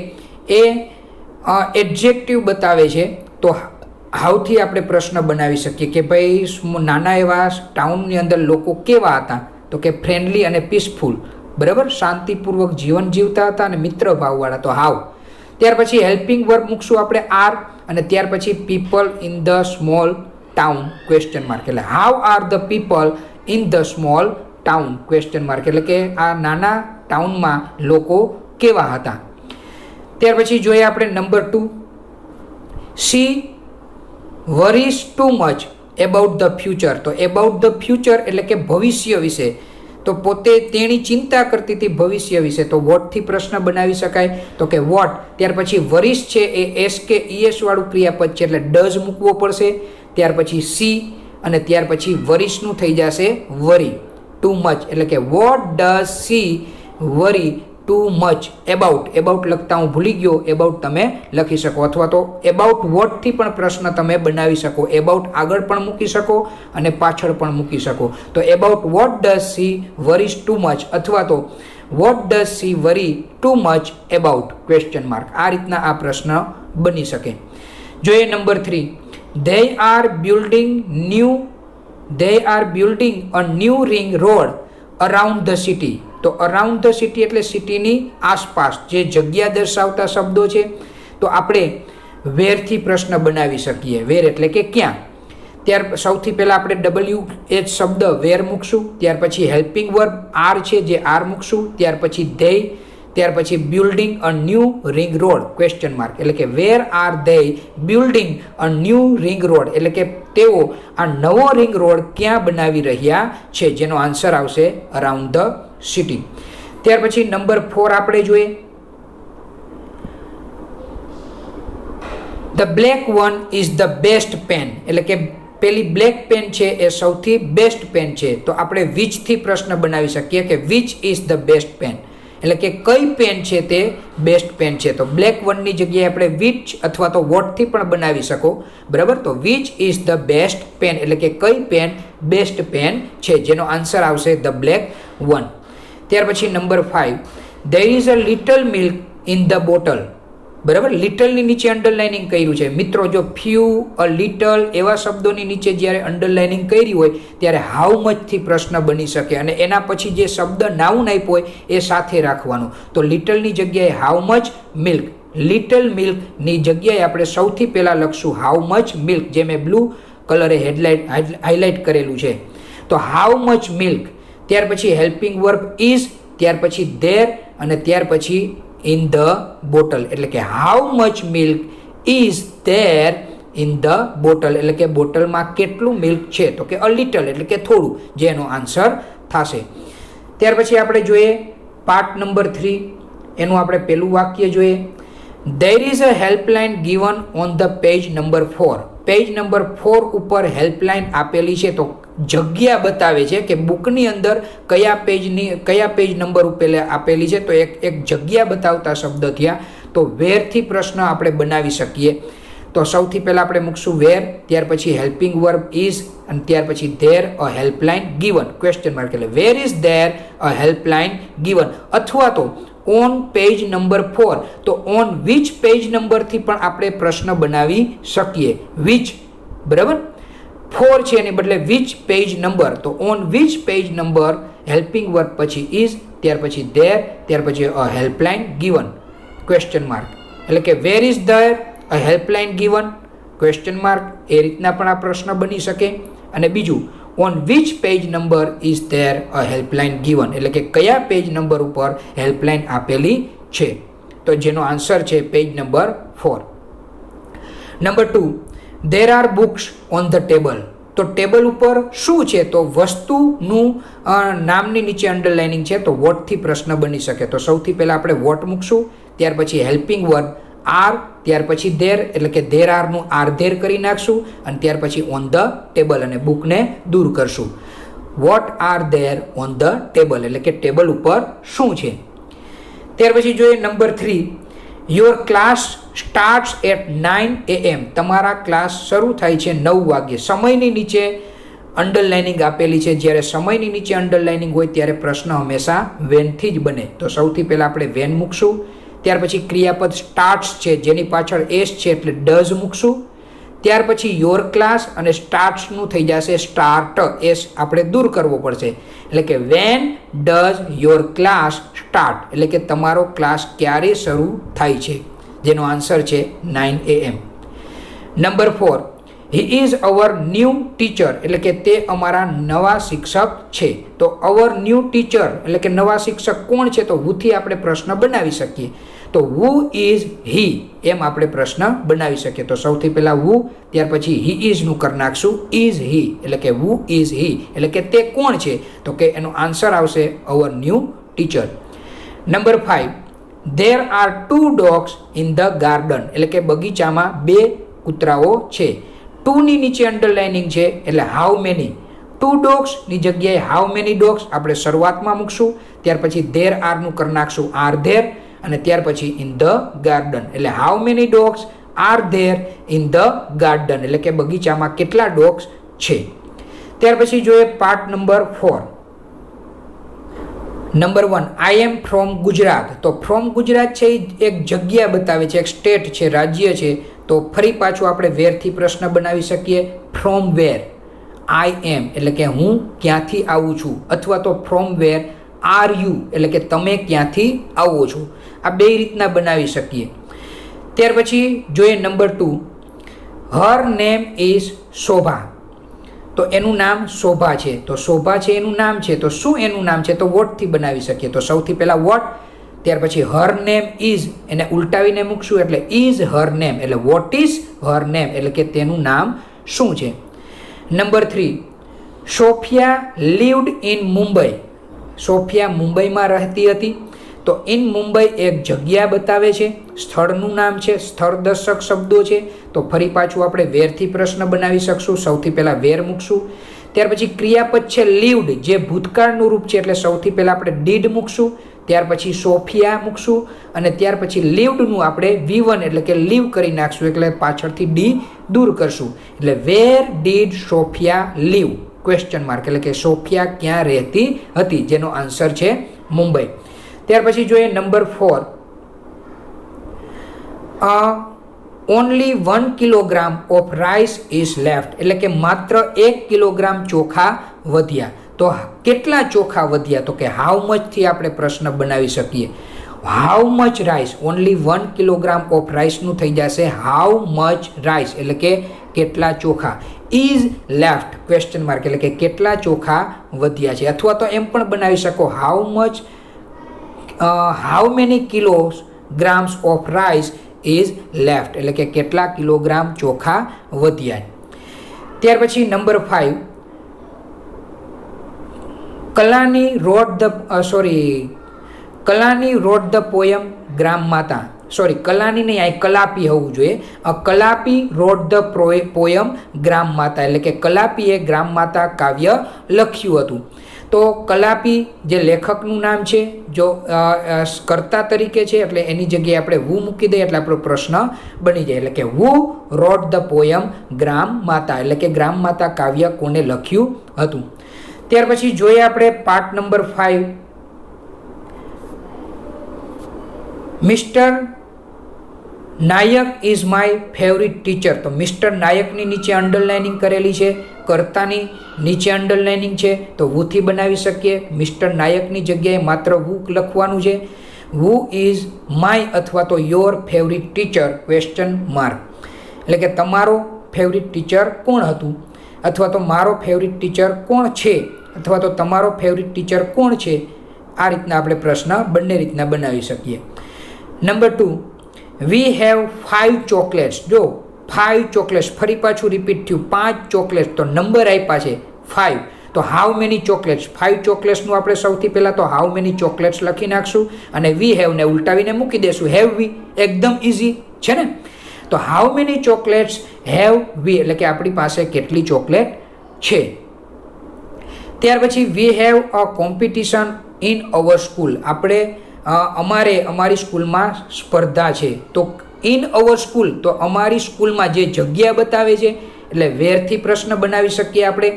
એ એડજેક્ટિવ બતાવે છે. તો હાઉથી આપણે પ્રશ્ન બનાવી શકીએ કે ભાઈ નાના એવા ટાઉનની અંદર લોકો કેવા હતા, તો કે ફ્રેન્ડલી અને પીસફુલ, બરાબર, શાંતિપૂર્વક જીવન જીવતા હતા અને મિત્ર ભાવવાળા. તો હાઉ. ત્યાર પછી હેલ્પિંગ વર્બ મૂકશું આપણે આર, અને ત્યાર પછી people in the small town? Question mark. એટલે how are the people in the small town? Question mark. એટલે કે આ નાના ટાઉનમાં લોકો કેવા હતા. ત્યાર પછી જોઈએ આપણે number 2, C worries too much about the future. તો એબાઉટ ધ ફ્યુચર એટલે કે ભવિષ્ય વિશે. તો પોતે તેણી ચિંતા કરતી હતી ભવિષ્ય વિશે. તો વોટથી પ્રશ્ન બનાવી શકાય, તો કે વોટ. ત્યાર પછી વરીઝ છે એ એસ કે ઈએસ વાળું ક્રિયાપદ છે, એટલે ડઝ મૂકવો પડશે. ત્યાર પછી સી, અને ત્યાર પછી વરીઝનું થઈ જશે વરી. ટુ મચ એટલે કે what does she worry too much about. About લખતા હું ભૂલી ગયો, એબાઉટ તમે લખી શકો, અથવા તો એબાઉટ વોટથી પણ પ્રશ્ન તમે બનાવી શકો. એબાઉટ આગળ પણ મૂકી શકો અને પાછળ પણ મૂકી શકો. તો about what does she worries too much, અથવા તો what does she worry too much about? Question mark. આ રીતના આ પ્રશ્ન બની શકે. જોઈએ number 3, they are building a new ring road around the city. તો અરાઉન્ડ ધ સિટી એટલે સિટીની આસપાસ, જે જગ્યા દર્શાવતા શબ્દો છે. તો આપણે વેરથી પ્રશ્ન બનાવી શકીએ. વેર એટલે કે ક્યાં. ત્યાર સૌથી પહેલાં આપણે WH શબ્દ વેર મૂકશું. ત્યાર પછી હેલ્પિંગ વર્બ આર છે, જે આર મૂકશું. ત્યાર પછી ધેય, ત્યાર પછી building a new ring road? Question mark. એટલે કે where are they building a new ring road? એટલે કે તેઓ આ નવો રિંગ રોડ ક્યાં બનાવી રહ્યા છે? જેનો આન્સર આવશે અરાઉન્ડ ધ સિટી. ત્યાર પછી નંબર 4 આપણે જોઈએ. The black one is the best pen. એટલે કે પેલી બ્લેક પેન છે એ સૌથી બેસ્ટ પેન છે. તો આપણે વિચથી પ્રશ્ન બનાવી શકીએ કે which is the best pen? એટલે કે કઈ પેન છે તે બેસ્ટ પેન છે. તો બ્લેક વનની જગ્યાએ આપણે વિચ અથવા તો વોટથી પણ બનાવી શકો, બરાબર. તો which is the best pen એટલે કે કઈ પેન બેસ્ટ પેન છે, જેનો આન્સર આવશે ધ બ્લેક વન. ત્યાર પછી number 5, there is a little milk in the bottle. બરાબર, લિટલની નીચે અંડરલાઇનિંગ કર્યું છે. મિત્રો, જો ફ્યુ, અ લિટલ એવા શબ્દોની નીચે જ્યારે અંડરલાઇનિંગ કરી હોય ત્યારે હાઉ મચથી પ્રશ્ન બની શકે, અને એના પછી જે શબ્દ નાઉન આપ્યો હોય એ સાથે રાખવાનું. તો લિટલની જગ્યાએ હાઉ મચ મિલ્ક. લિટલ મિલ્કની જગ્યાએ આપણે સૌથી પહેલાં લખશું હાઉ મચ મિલ્ક, જે મેં બ્લુ કલરે હાઇલાઇટ કરેલું છે. તો હાઉ મચ મિલ્ક, ત્યાર પછી હેલ્પિંગ વર્બ ઇઝ, ત્યાર પછી ધેર અને ત્યાર પછી ઇન ધ બોટલ, એટલે કે how much milk is there in the bottle, એટલે કે બોટલમાં કેટલું મિલ્ક છે, તો કે અ લિટલ એટલે કે થોડું, જે એનો આન્સર થશે. ત્યાર પછી આપણે જોઈએ પાર્ટ નંબર 3, એનું આપણે પહેલું વાક્ય જોઈએ. There is a helpline given on the page number 4. Page number 4 ઉપર હેલ્પલાઇન આપેલી છે, તો જગ્યા બતાવે છે કે બુકની અંદર કયા પેજ નંબર ઉપર આપેલી છે, તો એક જગ્યા બતાવતા શબ્દ થયા. તો વેરથી પ્રશ્ન આપણે બનાવી શકીએ. તો સૌથી પહેલાં આપણે મૂકશું વેર, ત્યાર પછી હેલ્પિંગ વર્બ ઇઝ અને ત્યાર પછી there a helpline given, question mark, એટલે where is there a helpline given. અથવા તો ઓન પેજ નંબર 4, તો ઓન વિચ પેજ નંબરથી પણ આપણે પ્રશ્ન બનાવી શકીએ. વિચ, બરાબર, 4 છે એની બદલે વિચ પેજ નંબર, તો on which page number, helping verb પછી ઇઝ, ત્યાર પછી ધેર, ત્યાર પછી a helpline given, question mark, એટલે કે where is there a helpline given, question mark. એ રીતના પણ આ પ્રશ્ન બની શકે. અને બીજું on which page number is there a helpline given, એટલે કે કયા પેજ નંબર ઉપર હેલ્પલાઇન આપેલી છે, તો જેનો આન્સર છે page number 4. Number 2, there are books on the table. તો ટેબલ ઉપર શું છે, તો વસ્તુનું નામની નીચે અંડરલાઇનિંગ છે, તો વોટથી પ્રશ્ન બની શકે. તો સૌથી પહેલાં આપણે વોટ મૂકશું, ત્યાર પછી હેલ્પિંગ વર્બ આર, ત્યાર પછી ધેર, એટલે કે ધેર આરનું આર ધેર કરી નાખશું અને ત્યાર પછી ઓન ધ ટેબલ અને બુકને દૂર કરશું. What are there on the table, એટલે કે ટેબલ ઉપર શું છે. ત્યાર પછી જોઈએ number 3, your class starts at 9 AM. તમારા ક્લાસ શરૂ થાય છે 9 વાગ્યે. સમયની નીચે અંડરલાઇનિંગ આપેલી છે. જ્યારે સમયની નીચે અંડરલાઇનિંગ હોય ત્યારે પ્રશ્ન હંમેશા વેનથી જ બને. તો સૌથી પહેલાં આપણે વેન મૂકશું, ત્યાર પછી ક્રિયાપદ સ્ટાર્ટ્સ છે જેની પાછળ એસ છે એટલે ડઝ મૂકશું. ત્યાર પછી યોર ક્લાસ અને સ્ટાર્ટ્સનું થઈ જશે સ્ટાર્ટ, એસ આપણે દૂર કરવો પડશે, એટલે કે when does your class start, એટલે કે તમારો ક્લાસ ક્યારે શરૂ થાય છે, જેનો આન્સર છે 9 AM. Number 4, he is our new teacher, એટલે કે તે અમારા નવા શિક્ષક છે. તો અવર ન્યૂ ટીચર એટલે કે નવા શિક્ષક કોણ છે, તો હુથી આપણે પ્રશ્ન બનાવી શકીએ. તો હુ ઇઝ હી, એમ આપણે પ્રશ્ન બનાવી શકીએ. તો સૌથી પહેલાં હુ, ત્યાર પછી હી ઇઝનું કરી નાખશું ઇઝ હી, એટલે કે હુ ઇઝ હી, એટલે કે તે કોણ છે, તો કે એનો આન્સર આવશે our new teacher. Number 5, there are 2 dogs in the garden, એટલે કે બગીચામાં 2 કૂતરાઓ છે. 2ની નીચે અંડરલાઇનિંગ છે એટલે હાઉ મેની. 2 ડોગ્સની જગ્યાએ હાઉ મેની ડોગ્સ આપણે શરૂઆતમાં મૂકશું, ત્યાર પછી ધેર આરનું કરી નાખશું આર ધેર અને ત્યાર પછી ઇન ધ ગાર્ડન, એટલે how many dogs are there in the garden, એટલે કે બગીચામાં કેટલા ડોગ્સ છે. ત્યાર પછી જોઈએ part number 4. Number 1, I am from Gujarat. તો ફ્રોમ ગુજરાત છે એ એક જગ્યા બતાવે છે, એક સ્ટેટ છે, રાજ્ય છે. તો ફરી પાછું આપણે વેરથી પ્રશ્ન બનાવી શકીએ. ફ્રોમ વેર, આઈ એમ એટલે કે હું ક્યાંથી આવું છું, અથવા તો ફ્રોમ વેર આર યુ એટલે કે તમે ક્યાંથી આવો છો. આ બે રીતના બનાવી શકીએ. ત્યાર પછી જોઈએ નંબર 2, હર નેમ ઇઝ શોભા. તો એનું નામ શોભા છે. તો શોભા છે એનું નામ છે, તો શું એનું નામ છે, તો વોટથી બનાવી શકીએ. તો સૌથી પહેલાં વોટ, ત્યાર પછી હર નેમ ઇઝ, એને ઉલટાવીને મૂકશું એટલે ઇઝ હર નેમ, એટલે વોટ ઇઝ હર નેમ એટલે કે તેનું નામ શું છે. Number 3, Sophia lived in Mumbai. Sophia મુંબઈમાં રહેતી હતી. તો ઇન મુંબઈ એક જગ્યા બતાવે છે, સ્થળનું નામ છે, સ્થળ દર્શક શબ્દો છે. તો ફરી પાછું આપણે વેરથી પ્રશ્ન બનાવી શકશું. સૌથી પહેલાં વેર મૂકશું, ત્યાર પછી ક્રિયાપદ છે લીવ્ડ, જે ભૂતકાળનું રૂપ છે એટલે સૌથી પહેલાં આપણે ડીડ મૂકશું, ત્યાર પછી સોફિયા મૂકશું અને ત્યાર પછી લીવ્ડનું આપણે V1 એટલે કે લીવ કરી નાખશું, એટલે પાછળથી ડી દૂર કરશું, એટલે where did Sophia leave, question mark, એટલે કે સોફિયા ક્યાં રહેતી હતી, જેનો આન્સર છે મુંબઈ. ત્યાર પછી જોઈએ number 4, only 1 kilogram of rice is left, એટલે કે માત્ર 1 કિલોગ્રામ ચોખા વધ્યા. તો કેટલા ચોખા વધ્યા, તો કે હાઉ મચથી આપણે પ્રશ્ન બનાવી શકીએ. How much rice, only 1 kilogram of રાઈસનું થઈ જશે હાઉ મચ રાઈસ, એટલે કે કેટલા ચોખા. ઇઝ લેફ્ટ ક્વેશ્ચન માર્ક, એટલે કે કેટલા ચોખા વધ્યા છે. અથવા તો એમ પણ બનાવી શકો how many kilograms of rice is left, એટલે કે કેટલા કિલોગ્રામ ચોખા વધ્યા. ત્યાર પછી નંબર 5, કલાની રોડ ધ પોયમ ગ્રામ માતા, સોરી કલાની નહીં, આ કલાપી હોવું જોઈએ. કલાપી રોડ ધ પોયમ ગ્રામ માતા, એટલે કે કલાપીએ ગ્રામ માતા કાવ્ય લખ્યું હતું. તો કલાપી જે લેખકનું નામ છે, જો કર્તા તરીકે છે, એટલે એની જગ્યાએ આપણે વુ મૂકી દઈએ એટલે આપણો પ્રશ્ન બની જાય. એટલે કે વુ રોડ ધ પોયમ ગ્રામ માતા, એટલે કે ગ્રામ માતા કાવ્ય કોને લખ્યું હતું. ત્યાર પછી જોઈએ આપણે part number 5, mister Nayak is my favourite teacher. તો મિસ્ટર નાયકની નીચે અંડરલાઇનિંગ કરેલી છે, કર્તાની નીચે અંડરલાઇનિંગ છે, તો વુથી બનાવી શકીએ. મિસ્ટર નાયકની જગ્યાએ માત્ર વુ લખવાનું છે. વુ ઇઝ માય અથવા તો your favourite teacher question mark, એટલે કે તમારો ફેવરિટ ટીચર કોણ હતું, અથવા તો મારો ફેવરિટ ટીચર કોણ છે, અથવા તો તમારો ફેવરિટ ટીચર કોણ છે. આ રીતના આપણે પ્રશ્ન બંને રીતના બનાવી શકીએ. Number 2, we have 5 chocolates. જો 5 ચોકલેટ્સ, ફરી પાછું રિપીટ થયું, 5 ચોકલેટ્સ, તો નંબર આપ્યા છે 5, તો હાઉ મેની ચોકલેટ્સ, 5 ચોકલેટ્સનું આપણે સૌથી પહેલાં તો હાઉ મેની ચોકલેટ્સ લખી નાખશું અને વી હેવને ઉલટાવીને મૂકી દેશું. હેવ વી, એકદમ ઇઝી છે ને. તો હાઉ મેની ચોકલેટ્સ હેવ વી, એટલે કે આપણી પાસે કેટલી ચોકલેટ છે. ત્યાર પછી we have a competition in our school, અમારી સ્કૂલમાં સ્પર્ધા છે. તો ઇન અવર સ્કૂલ, તો અમારી સ્કૂલમાં જે જગ્યા બતાવે છે, એટલે વેરથી પ્રશ્ન બનાવી શકીએ આપણે.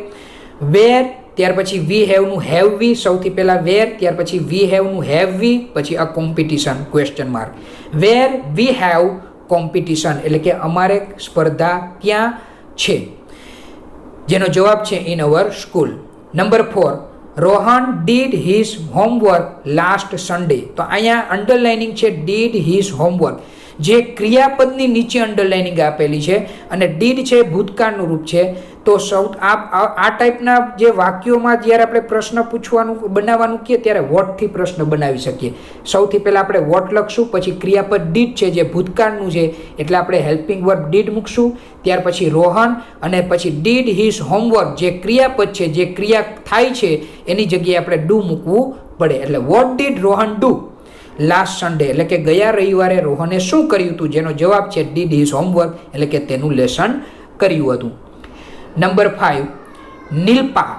વેર, ત્યાર પછી વી હેવનું હેવ વી, સૌથી પહેલાં વેર, ત્યાર પછી વી હેવનું હેવ વી, પછી a competition question mark. Where we have competition, એટલે કે અમારે સ્પર્ધા ક્યાં છે, જેનો જવાબ છે in our school. Number 4, Rohan did his homework last Sunday. તો અહીંયા અંડરલાઇનિંગ છે ડીડ હિઝ હોમવર્ક, જે ક્રિયાપદની નીચે અંડરલાઇનિંગ આપેલી છે, અને ડીડ છે ભૂતકાળનું રૂપ છે. તો આ ટાઈપના જે વાક્યોમાં જ્યારે આપણે પ્રશ્ન બનાવવાનું કહીએ ત્યારે વોટથી પ્રશ્ન બનાવી શકીએ. સૌથી પહેલાં આપણે વોટ લખશું, પછી ક્રિયાપદ ડીડ છે જે ભૂતકાળનું છે, એટલે આપણે હેલ્પિંગ વર્બ ડીડ મૂકશું. ત્યાર પછી રોહન, અને પછી ડીડ હિઝ હોમવર્ક જે ક્રિયાપદ છે, જે ક્રિયા થાય છે, એની જગ્યાએ આપણે ડુ મૂકવું પડે. એટલે what did Rohan do last Sunday, એટલે કે ગયા રવિવારે રોહને શું કર્યું હતું, જેનો જવાબ છે ડીડ હિઝ હોમવર્ક, એટલે કે તેનું લેસન કર્યું હતું. Number 5, Nilpa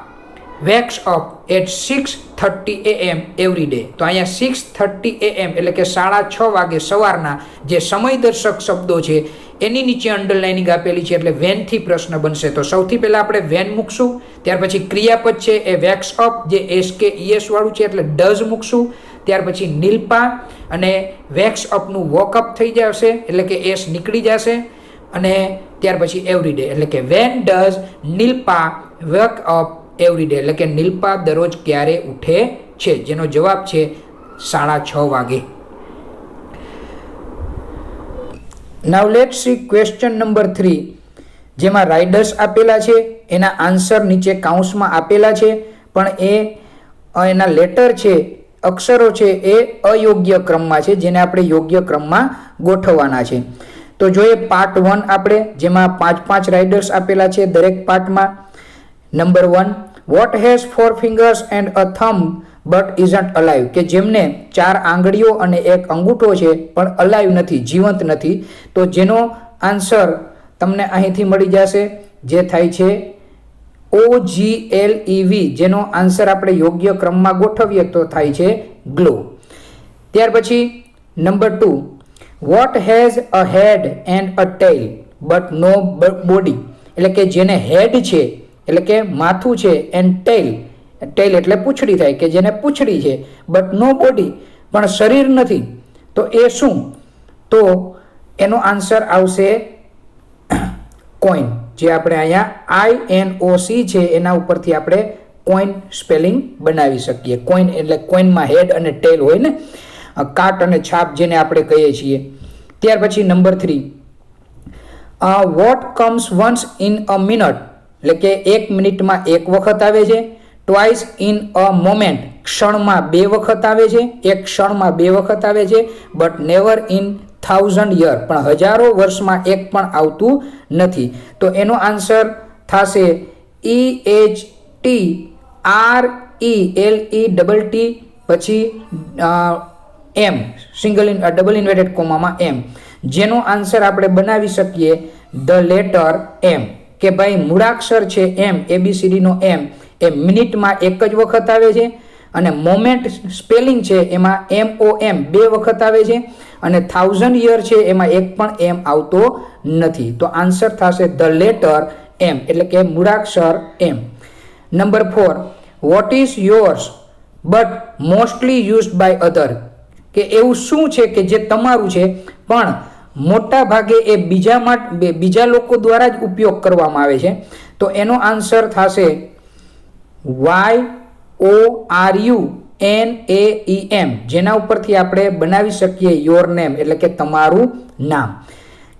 wakes up at 6:30 AM every day. તો અહીંયા 6:30 AM એટલે કે 6:30 વાગે સવારના જે સમયદર્શક શબ્દો છે એની નીચે અંડરલાઇનિંગ આપેલી છે, એટલે વેનથી પ્રશ્ન બનશે. તો સૌથી પહેલાં આપણે વેન મૂકશું, ત્યાર પછી ક્રિયાપદ છે એ વેક્સ અપ જે SKES વાળું છે એટલે ડઝ મૂકશું. ત્યાર પછી નીલપા, અને વેક્સ અપનું વોકઅપ થઈ જશે, એટલે કે એસ નીકળી જશે, અને ત્યાર પછી એવરી ડે, એટલે કે when does Nilpa wake up every day, એટલે કે નીલપા દરરોજ ક્યારે ઉઠે છે, જેનો જવાબ છે 6:30 વાગે. નાઉ લેટ્સ સી ક્વેશ્ચન નંબર 3, જેમાં રાઇડર્સ આપેલા છે, એના આન્સર નીચે કાઉન્સમાં આપેલા છે, પણ એના લેટર છે, અક્ષરો છે એ અયોગ્ય ક્રમમાં છે, જેને આપણે યોગ્ય ક્રમમાં ગોઠવવાના છે. તો જોઈએ પાર્ટ 1 આપણે, જેમાં 5 રાઇડર્સ આપેલા છે દરેક પાર્ટમાં. Number 1, what has 4 fingers and a thumb but isn't alive, કે જેમને 4 આંગળીઓ અને 1 અંગૂઠો છે પણ અલાઇવ નથી, જીવંત નથી. તો જેનો આન્સર તમને અહીંથી મળી જશે, જે થાય છે OGLEV, જેનો આન્સર આપણે યોગ્ય ક્રમમાં ગોઠવીએ તો થાય છે ગ્લો. ત્યાર પછી number 2, what has a head and a tail but no body, એટલે કે જેને હેડ છે એટલે કે માથું છે, એન્ડ ટેલ એટલે પૂંછડી થાય, કે જેને પૂંછડી છે, બટ નો બોડી પણ શરીર નથી. તો એ શું? તો એનો આન્સર આવશે કોઈન, જે આપણે અહીંયા INOC છે એના ઉપરથી આપણે કોઈન સ્પેલિંગ બનાવી શકીએ. કોઈન એટલે કોઈનમાં હેડ અને ટેલ હોય ને. કાટ અને છાપ જેને આપણે કહીએ છીએ. ત્યાર પછી number 3, what comes once in a minute, એટલે કે 1 મિનિટમાં 1 વખત આવે છે. ટ્વાઇસ ઇન અ મોમેન્ટ, ક્ષણમાં 2 વખત આવે છે, એક ક્ષણમાં 2 વખત આવે છે. બટ નેવર ઇન 1000 યર, પણ હજારો વર્ષમાં એક પણ આવતું નથી. તો એનો આન્સર થશે EHTRELETT પછી M ડબલ ઇન્વર્ટેડ કોમામાં M, જેનો આન્સર આપણે બનાવી શકીએ ધ લેટર M, કે ભાઈ મૂળાક્ષર છે M, ABCD નો M એ મિનિટમાં 1 જ વખત આવે છે, અને મોમેન્ટ સ્પેલિંગ છે એમાં MOM 2 વખત આવે છે, અને 1000 યર છે એમાં એક પણ M આવતો નથી. તો આન્સર થશે ધ લેટર M, એટલે કે મૂળાક્ષર M. Number 4, what is yours but mostly used by other, કે એવું શું છે કે જે તમારું છે પણ મોટા ભાગે એ બીજા લોકો દ્વારા જ ઉપયોગ કરવામાં આવે છે. તો એનો આન્સર થશે YOURNAEM, જેના ઉપરથી આપણે બનાવી શકીએ યોર નેમ, એટલે કે તમારું નામ.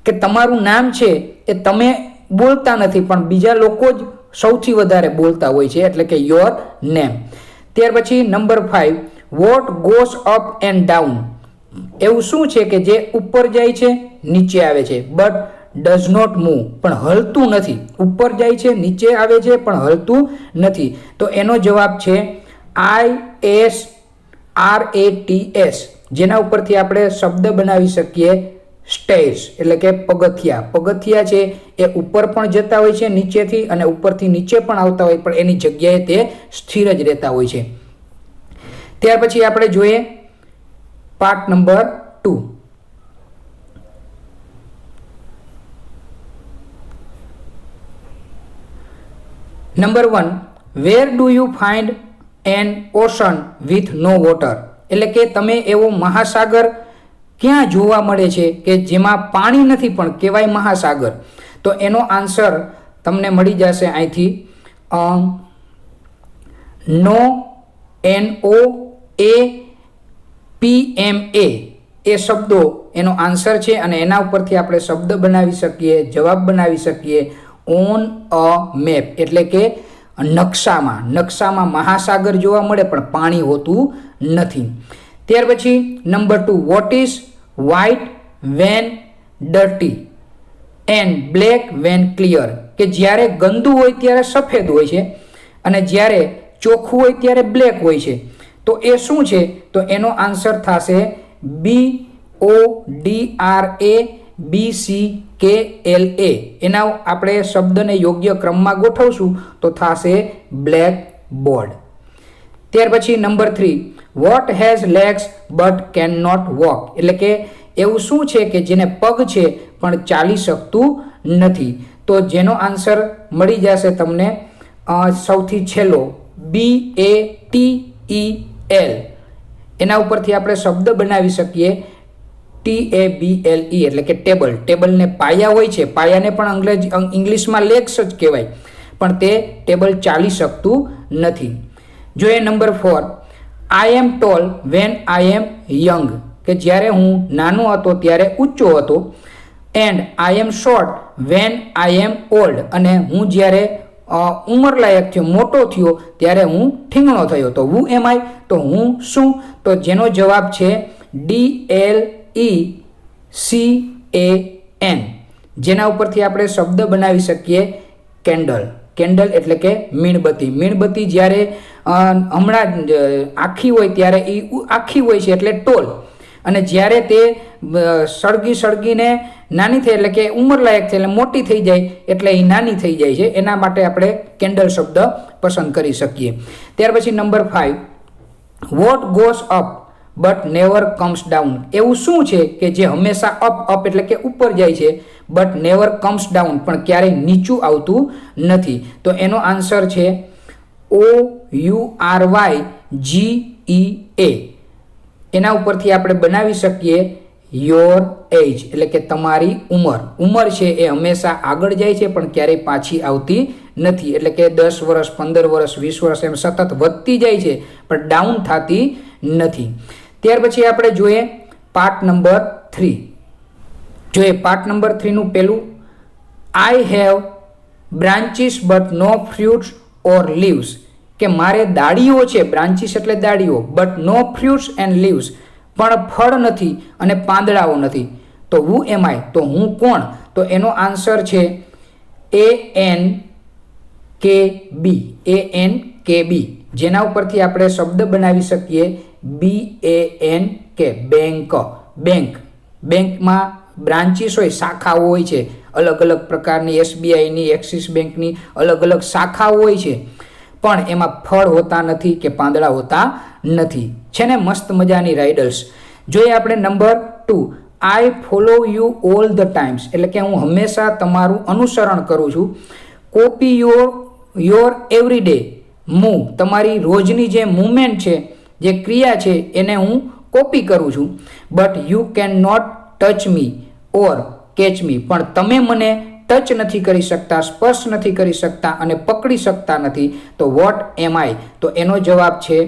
કે તમારું નામ છે એ તમે બોલતા નથી પણ બીજા લોકો જ સૌથી વધારે બોલતા હોય છે, એટલે કે યોર નેમ. ત્યાર પછી number 5, what goes up and down, એવું શું છે કે જે ઉપર જાય છે નીચે આવે છે, બટ ડઝ નોટ મૂવ, પણ હલતું નથી. ઉપર જાય છે નીચે આવે છે પણ હલતું નથી. તો એનો જવાબ છે ISRATS, જેના ઉપરથી આપણે શબ્દ બનાવી શકીએ સ્ટેર્સ, એટલે કે પગથિયા. પગથિયા છે એ ઉપર પણ જતા હોય છે નીચેથી, અને ઉપરથી નીચે પણ આવતા હોય, પણ એની જગ્યાએ તે સ્થિર જ રહેતા હોય છે. ત્યાર પછી આપણે જોઈએ part number 2. Number 1, where do you find an ocean with no water, એટલે કે તમે એવો મહાસાગર ક્યાં જોવા મળે છે કે જેમાં પાણી નથી પણ કહેવાય મહાસાગર. તો એનો આન્સર તમને મળી જશે અહીંથી NOAPMA એ શબ્દો એનો આન્સર છે, અને એના ઉપરથી આપણે શબ્દ બનાવી શકીએ, જવાબ બનાવી શકીએ ઓન અ મેપ, એટલે કે નકશામાં મહાસાગર જોવા મળે પણ પાણી હોતું નથી. ત્યાર પછી number 2, what is white when dirty and black when clear, કે જ્યારે ગંદુ હોય ત્યારે સફેદ હોય છે અને જ્યારે ચોખ્ખું હોય ત્યારે બ્લેક હોય છે. તો એ શું છે? તો એનો આન્સર થશે BODRABCKLA. એના આપણે શબ્દને યોગ્ય ક્રમમાં ગોઠવશું તો થશે બ્લેક બોર્ડ. ત્યાર પછી number 3, what has legs but can not walk, એટલે કે એવું શું છે કે જેને પગ છે પણ ચાલી શકતું નથી. તો જેનો આન્સર મળી જશે તમને સૌથી છેલ્લો BATEL. એના ઉપરથી આપણે શબ્દ બનાવી શકીએ TABLE, એટલે કે ટેબલ. ટેબલને પાયા હોય છે, પાયાને પણ ઇંગ્લિશમાં લેગ્સ જ કહેવાય, પણ તે ટેબલ ચાલી શકતું નથી. જોઈએ number 4, I am tall when I am young, કે જ્યારે હું નાનો હતો ત્યારે ઊંચો હતો. And I am short when I am old, અને હું જ્યારે ઉંમરલાયક થયો, મોટો થયો ત્યારે હું ઠીંગણો થયો. તો હું એમ આઈ, તો હું શું? તો જેનો જવાબ છે DLECAN, જેના ઉપરથી આપણે શબ્દ બનાવી શકીએ કેન્ડલ. કેન્ડલ એટલે કે મીણબત્તી. મીણબત્તી જ્યારે હમણાં આખી હોય ત્યારે એ આખી હોય છે એટલે ટોલ, અને જ્યારે તે સળગીને નાની થઈ એટલે કે ઉંમરલાયક થઈ એટલે મોટી થઈ જાય એટલે એ નાની થઈ જાય છે. એના માટે આપણે કેન્ડલ શબ્દ પસંદ કરી શકીએ. ત્યાર પછી number 5, what goes up but never comes down, એવું શું છે કે જે હંમેશા અપ એટલે કે ઉપર જાય છે, બટ નેવર કમ્સ ડાઉન, પણ ક્યારેય નીચું આવતું નથી. તો એનો આન્સર છે OURYGEA. એના ઉપરથી આપણે બનાવી શકીએ યોર એજ, એટલે કે તમારી ઉંમર. ઉંમર છે એ હંમેશા આગળ જાય છે પણ ક્યારેય પાછી આવતી નથી, એટલે કે 10 વર્ષ, 15 વર્ષ, 20 વર્ષ એમ સતત વધતી જાય છે પણ ડાઉન થતી નથી. ત્યાર પછી આપણે જોઈએ પાર્ટ નંબર 3. જોઈએ પાર્ટ નંબર 3 નું પહેલું, I have branches but no fruits or leaves, કે મારે દાડીઓ છે, બ્રાન્ચીસ એટલે દાડીઓ, but no fruits and leaves, પણ ફળ નથી અને પાંદડાઓ નથી. તો હુ એમ આઈ, તો હું કોણ? તો એનો આન્સર છે ANKB, જેના ઉપરથી આપણે શબ્દ બનાવી શકીએ BANK, બેંક. બેંકમાં બ્રાન્ચીસ હોય, શાખાઓ હોય છે, અલગ અલગ પ્રકારની SBIની, એક્સિસ બેંકની અલગ અલગ શાખાઓ હોય છે, પણ એમાં ફળ હોતા નથી કે પાંદડા હોતા નથી. છે ને મસ્ત મજાની રાઇડલ્સ. જોઈએ આપણે number 2, I follow you all the times, એટલે કે હું હંમેશા તમારું અનુસરણ કરું છું. કોપી યોર એવરીડે મૂવ, તમારી રોજની જે મૂવમેન્ટ છે, જે ક્રિયા છે, એને હું કોપી કરું છું. But you can not touch me or catch me, પણ તમે મને ટચ નથી કરી શકતા, સ્પર્શ નથી કરી શકતા અને પકડી શકતા નથી. તો વોટ એમ આઈ? તો એનો જવાબ છે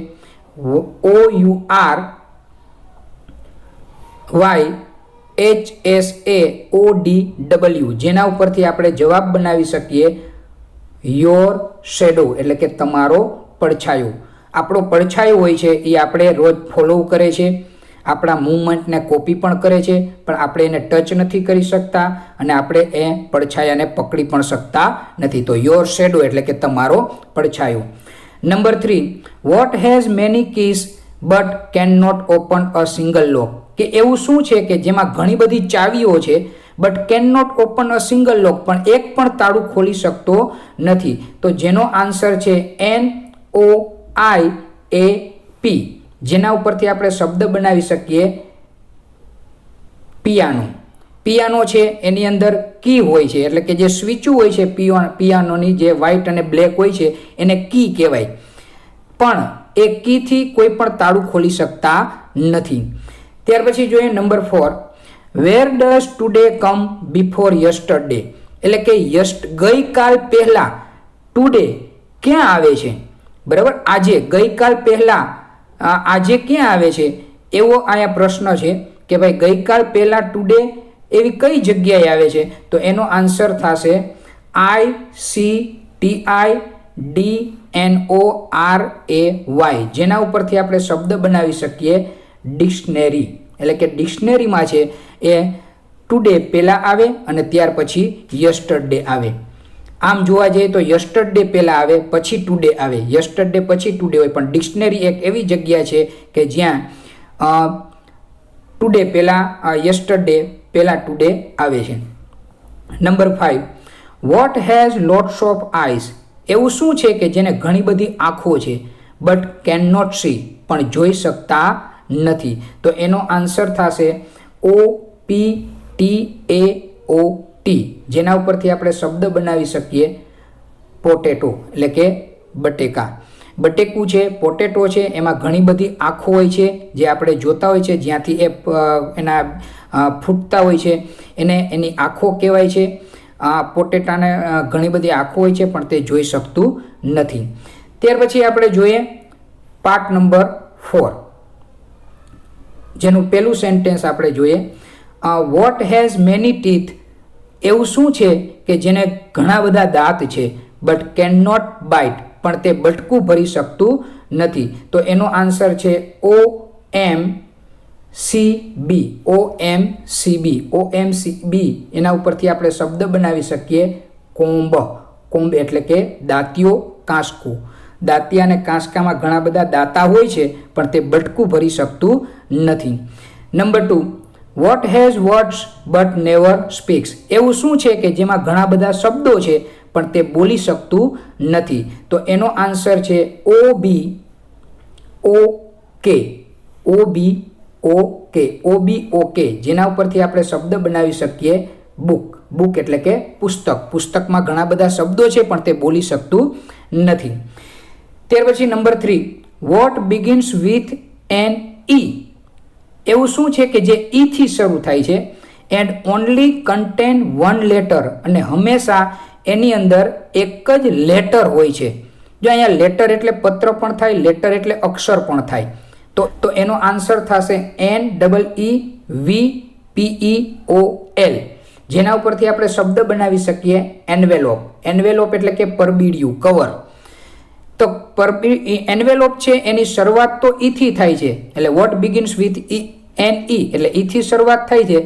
OURYHSAODW, જેના ઉપરથી આપણે જવાબ બનાવી શકીએ યોર શેડો, એટલે કે તમારો પડછાયો. આપણો પડછાયો હોય છે એ આપણે રોજ ફોલો કરે છે, આપણા મૂવમેન્ટને કોપી પણ કરે છે, પણ આપણે એને ટચ નથી કરી શકતા અને આપણે એ પડછાયાને પકડી પણ શકતા નથી. તો યોર શેડો એટલે કે તમારો પડછાયો. Number 3, what has many keys but can not open a single lock, કે એવું શું છે કે જેમાં ઘણી બધી ચાવીઓ છે, but can not open a single lock, પણ એક પણ તાળું ખોલી શકતો નથી. તો જેનો આન્સર છે NOIAP, જેના ઉપરથી આપણે શબ્દ બનાવી શકીએ પિયાનો. પિયાનો છે એની અંદર કી હોય છે, એટલે કે જે સ્વિચો હોય છે પિયાનોની, જે વ્હાઇટ અને બ્લેક હોય છે, એને કી કહેવાય, પણ એ કીથી કોઈ પણ તાળું ખોલી શકતા નથી. ત્યાર પછી જોઈએ number 4, where does today come before yesterday, એટલે કે ગઈકાલ પહેલા ટુડે ક્યાં આવે છે? બરાબર, આજે, ગઈકાલ પહેલા આજે ક્યાં આવે છે? એવો અહીંયા પ્રશ્ન છે કે ભાઈ ગઈકાલ પહેલા ટુડે એવી કઈ જગ્યાએ આવે છે? તો એનો આન્સર થશે ICTIDNORAY, જેના ઉપરથી આપણે શબ્દ બનાવી શકીએ ડિક્શનરી, એટલે કે ડિક્શનરીમાં છે એ ટુડે પહેલાં આવે અને ત્યાર પછી યસ્ટરડે આવે. આમ જોવા જઈએ તો યસ્ટરડે પહેલાં આવે, પછી ટુડે આવે, યસ્ટરડે પછી ટુડે હોય, પણ ડિક્શનરી એક એવી જગ્યા છે કે જ્યાં ટુડે પહેલાં યસ્ટરડે પહેલાં ટુડે આવે છે. Number 5, what has lots of eyes, એવું શું છે કે જેને ઘણી બધી આંખો છે બટ કેન નોટ સી, પણ જોઈ શકતા નથી? તો એનો આન્સર થશે OPTAOT, જેના ઉપરથી આપણે શબ્દ બનાવી શકીએ પોટેટો, એટલે કે બટેકા. બટેકું છે, પોટેટો છે, એમાં ઘણી બધી આંખો હોય છે જે આપણે જોતા હોય છે, જ્યાંથી એ એના ફૂટતા હોય છે એને એની આંખો કહેવાય છે. પોટેટાને ઘણી બધી આંખો હોય છે પણ તે જોઈ શકતું નથી. ત્યાર પછી આપણે જોઈએ પાર્ટ નંબર 4, જેનું પહેલું સેન્ટેન્સ આપણે જોઈએ વોટ હેઝ મેની ટીથ, એવું શું છે કે જેને ઘણા બધા દાંત છે બટ કેન નોટ બાઇટ, પણ તે બટકું ભરી શકતું નથી? તો એનો આન્સર છે OMCB. એના ઉપરથી આપણે શબ્દ બનાવી શકીએ કોમ્બ. કોમ્બ એટલે કે દાંતિયો, કાંસકું. દાંતિયા અને કાંસકામાં ઘણા બધા દાંતા હોય છે પણ તે બટકું ભરી શકતું નથી. Number 2, what has words but never speaks, એવું શું છે કે જેમાં ઘણા બધા શબ્દો છે પણ તે બોલી શકતું નથી? તો એનો આન્સર છે OBOK, જેના ઉપરથી આપણે શબ્દ બનાવી શકીએ બુક. બુક એટલે કે પુસ્તક. પુસ્તકમાં ઘણા બધા શબ્દો છે પણ તે બોલી શકતું નથી. ત્યાર પછી number 3, what begins with an E, એવું શું છે કે જે ઈ થી શરૂ થાય છે and only contain one letter, અને હંમેશા એની અંદર એક જ લેટર હોય છે. જો અહીંયા લેટર એટલે પત્ર પણ થાય, લેટર એટલે અક્ષર પણ થાય. તો એનો આન્સર થશે NEEVPEOL, જેના ઉપરથી આપણે શબ્દ બનાવી શકીએ એન્વેલોપ. એન્વેલોપ એટલે કે પરબીડિયું, કવર. તો એન્વેલોપ છે એની શરૂઆત તો ઈ થી થાય છે, એટલે વોટ બિગિન્સ વિથ NE એટલે ઈ થી શરૂઆત થાય છે.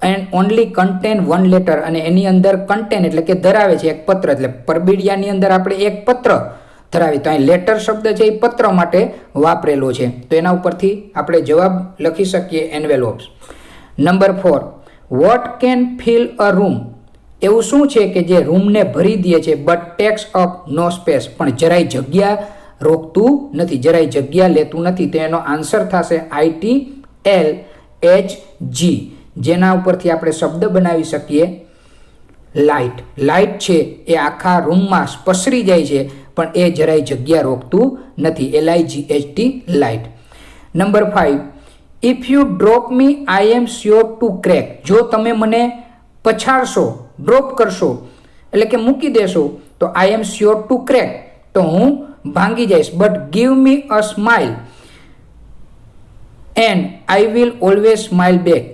And only contain one letter, અને એની અંદર કન્ટેન એટલે કે ધરાવે છે એક પત્ર, એટલે પરબીડિયાની અંદર આપણે એક પત્ર ધરાવી. તો અહીં લેટર શબ્દ છે એ પત્ર માટે વાપરેલો છે, તો એના ઉપરથી આપણે જવાબ લખી શકીએ envelopes. Number 4, what can fill a room? એવું શું છે કે જે રૂમને ભરી દે છે but takes up no space, પણ જરાય જગ્યા રોકતું નથી, જરાય જગ્યા લેતું નથી. તો એનો આન્સર થશે ITLHG, જેના ઉપરથી આપણે શબ્દ બનાવી શકીએ લાઇટ. લાઇટ છે એ આખા રૂમમાં પસરી જાય છે પણ એ જરાય જગ્યા રોકતું નથી. LIGHT, light. Number 5, if you drop me I am sure two crack. જો તમે મને પછાડશો, ડ્રોપ કરશો એટલે કે મૂકી દેશો, તો આઈ એમ શ્યોર ટુ ક્રેક, તો હું ભાંગી જઈશ. But give me a smile and I will always smile back.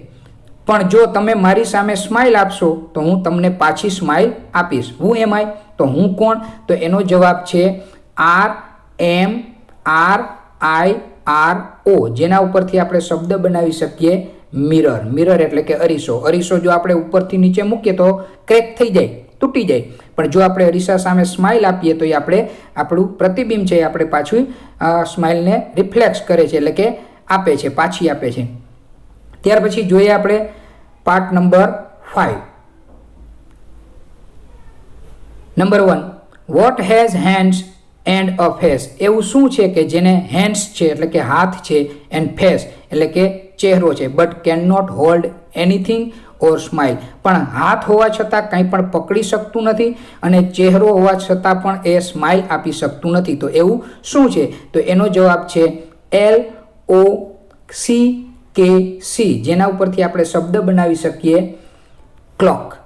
પણ જો તમે મારી સામે સ્માઇલ આપશો તો હું તમને પાછી સ્માઇલ આપીશ. હું એમ આઈ, તો હું કોણ? તો એનો જવાબ છે RMRIRO, જેના ઉપરથી આપણે શબ્દ બનાવી શકીએ મિરર. મિરર એટલે કે અરીસો. અરીસો જો આપણે ઉપરથી નીચે મૂકીએ તો ક્રેક થઈ જાય, તૂટી જાય, પણ જો આપણે અરીસા સામે સ્માઇલ આપીએ તો એ આપણે આપણું પ્રતિબિંબ છે આપણે પાછું સ્માઇલને રિફ્લેક્સ કરે છે, એટલે કે આપે છે, પાછી આપે છે. ત્યાર પછી જોઈએ આપણે part number 5. Number 1, what has hands and a face? એવું શું છે કે જેને હેન્ડ્સ છે એટલે કે હાથ છે, એન્ડ ફેસ એટલે કે ચહેરો છે, but can not hold anything or smile, પણ હાથ હોવા છતાં કંઈ પણ પકડી શકતું નથી અને ચહેરો હોવા છતાં પણ એ સ્માઇલ આપી શકતું નથી. તો એવું શું છે? તો એનો જવાબ છે LOCKC, જેના ઉપરથી આપણે શબ્દ બનાવી શકીએ ક્લોક.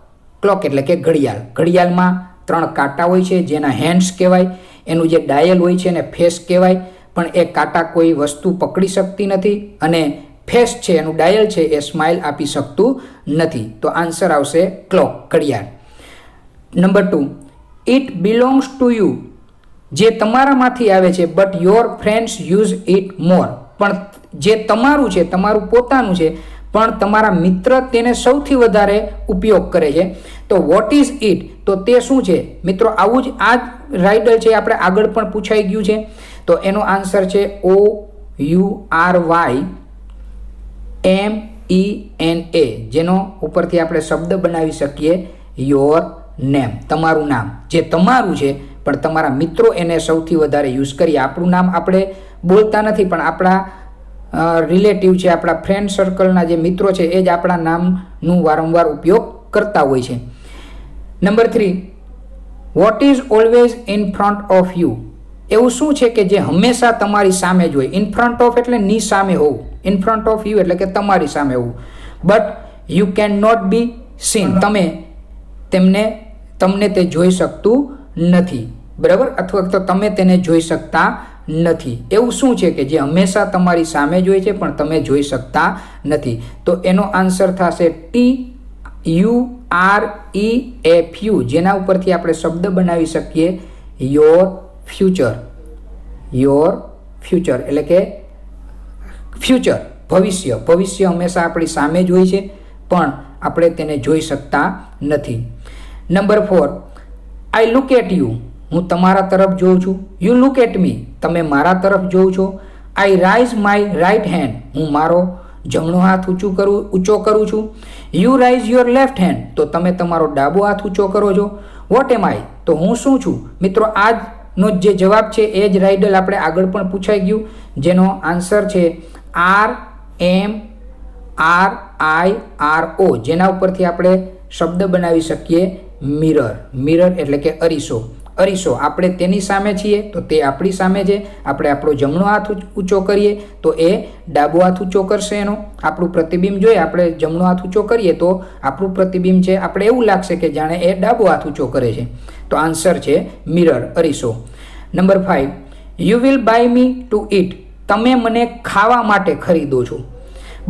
ક્લોક એટલે કે ઘડિયાળ. ઘડિયાળમાં 3 કાંટા હોય છે જેના હેન્ડ્સ કહેવાય, એનું જે ડાયલ હોય છે એને ફેસ કહેવાય, પણ એ કાંટા કોઈ વસ્તુ પકડી શકતી નથી, અને ફેસ છે એનું ડાયલ છે એ સ્માઇલ આપી શકતું નથી. તો આન્સર આવશે ક્લોક, ઘડિયાળ. Number 2, it belongs to you, જે તમારામાંથી આવે છે, but your friends use it મોર, પણ જે તમારું છે, તમારું પોતાનું છે, પણ તમારા મિત્ર તેને સૌથી વધારે ઉપયોગ કરે છે. તો વોટ ઇઝ ઇટ? તો તે શું છે? મિત્રો આવું જ આ રાઇડલ છે આપણે આગળ પણ પૂછાઈ ગયું છે. તો એનો આન્સર છે OURYMENA, જેનો ઉપરથી આપણે શબ્દ બનાવી શકીએ યોર નેમ, તમારું નામ. જે તમારું છે પણ તમારા મિત્રો એને સૌથી વધારે યુઝ કરીએ. આપણું નામ આપણે બોલતા નથી, પણ આપણા રિલેટિવ છે, આપણા ફ્રેન્ડ સર્કલના જે મિત્રો છે એ જ આપણા નામનું વારંવાર ઉપયોગ કરતા હોય છે. Number 3, what is always in front of you? એવું શું છે કે જે હંમેશા તમારી સામે જ હોય? ઇન ફ્રન્ટ ઓફ એટલે ની સામે હોવું, ઇન ફ્રન્ટ ઓફ યુ એટલે કે તમારી સામે હોવું. But you can not be seen, તમને તે જોઈ શકતું નથી, બરાબર? અથવા તો તમે તેને જોઈ શકતા નથી. એવું શું છે કે જે હંમેશા તમારી સામે જ હોય છે પણ તમે જોઈ શકતા નથી? તો એનો આન્સર થશે TUREFU, જેના ઉપરથી આપણે શબ્દ બનાવી શકીએ યોર ફ્યુચર. યોર ફ્યુચર એટલે કે ફ્યુચર, ભવિષ્ય. ભવિષ્ય હંમેશા આપણી સામે જ હોય છે પણ આપણે તેને જોઈ શકતા નથી. Number 4, I look at you, હું તમારા તરફ જોઉં છું. યુ લુક એટ મી, તમે મારા તરફ જોઉં છો. આઈ રાઇઝ માય રાઇટ હેન્ડ, હું મારો જમણો હાથ ઊંચો કરું છું. You rise your left hand, તો તમે તમારો ડાબો હાથ ઊંચો કરો છો. વોટ એમ આઈ, તો હું શું છું? મિત્રો આજનો જે જવાબ છે એ જ રાઇડલ આપણે આગળ પણ પૂછાઈ ગયું, જેનો આન્સર છે RMRIRO, જેના ઉપરથી આપણે શબ્દ બનાવી શકીએ મિરર. મિરર એટલે કે અરીસો. અરીસો, આપણે તેની સામે છીએ તો તે આપણી સામે છે. આપણે આપણો જમણો હાથ ઊંચો કરીએ તો એ ડાબો હાથ ઊંચો કરશે. એનો આપણું પ્રતિબિંબ જોઈએ, આપણે જમણો હાથ ઊંચો કરીએ તો આપણું પ્રતિબિંબ છે આપણે એવું લાગશે કે જાણે એ ડાબો હાથ ઊંચો કરે છે. તો આન્સર છે મિરર, અરીસો. Number 5, you will buy me to eat, તમે મને ખાવા માટે ખરીદો છો,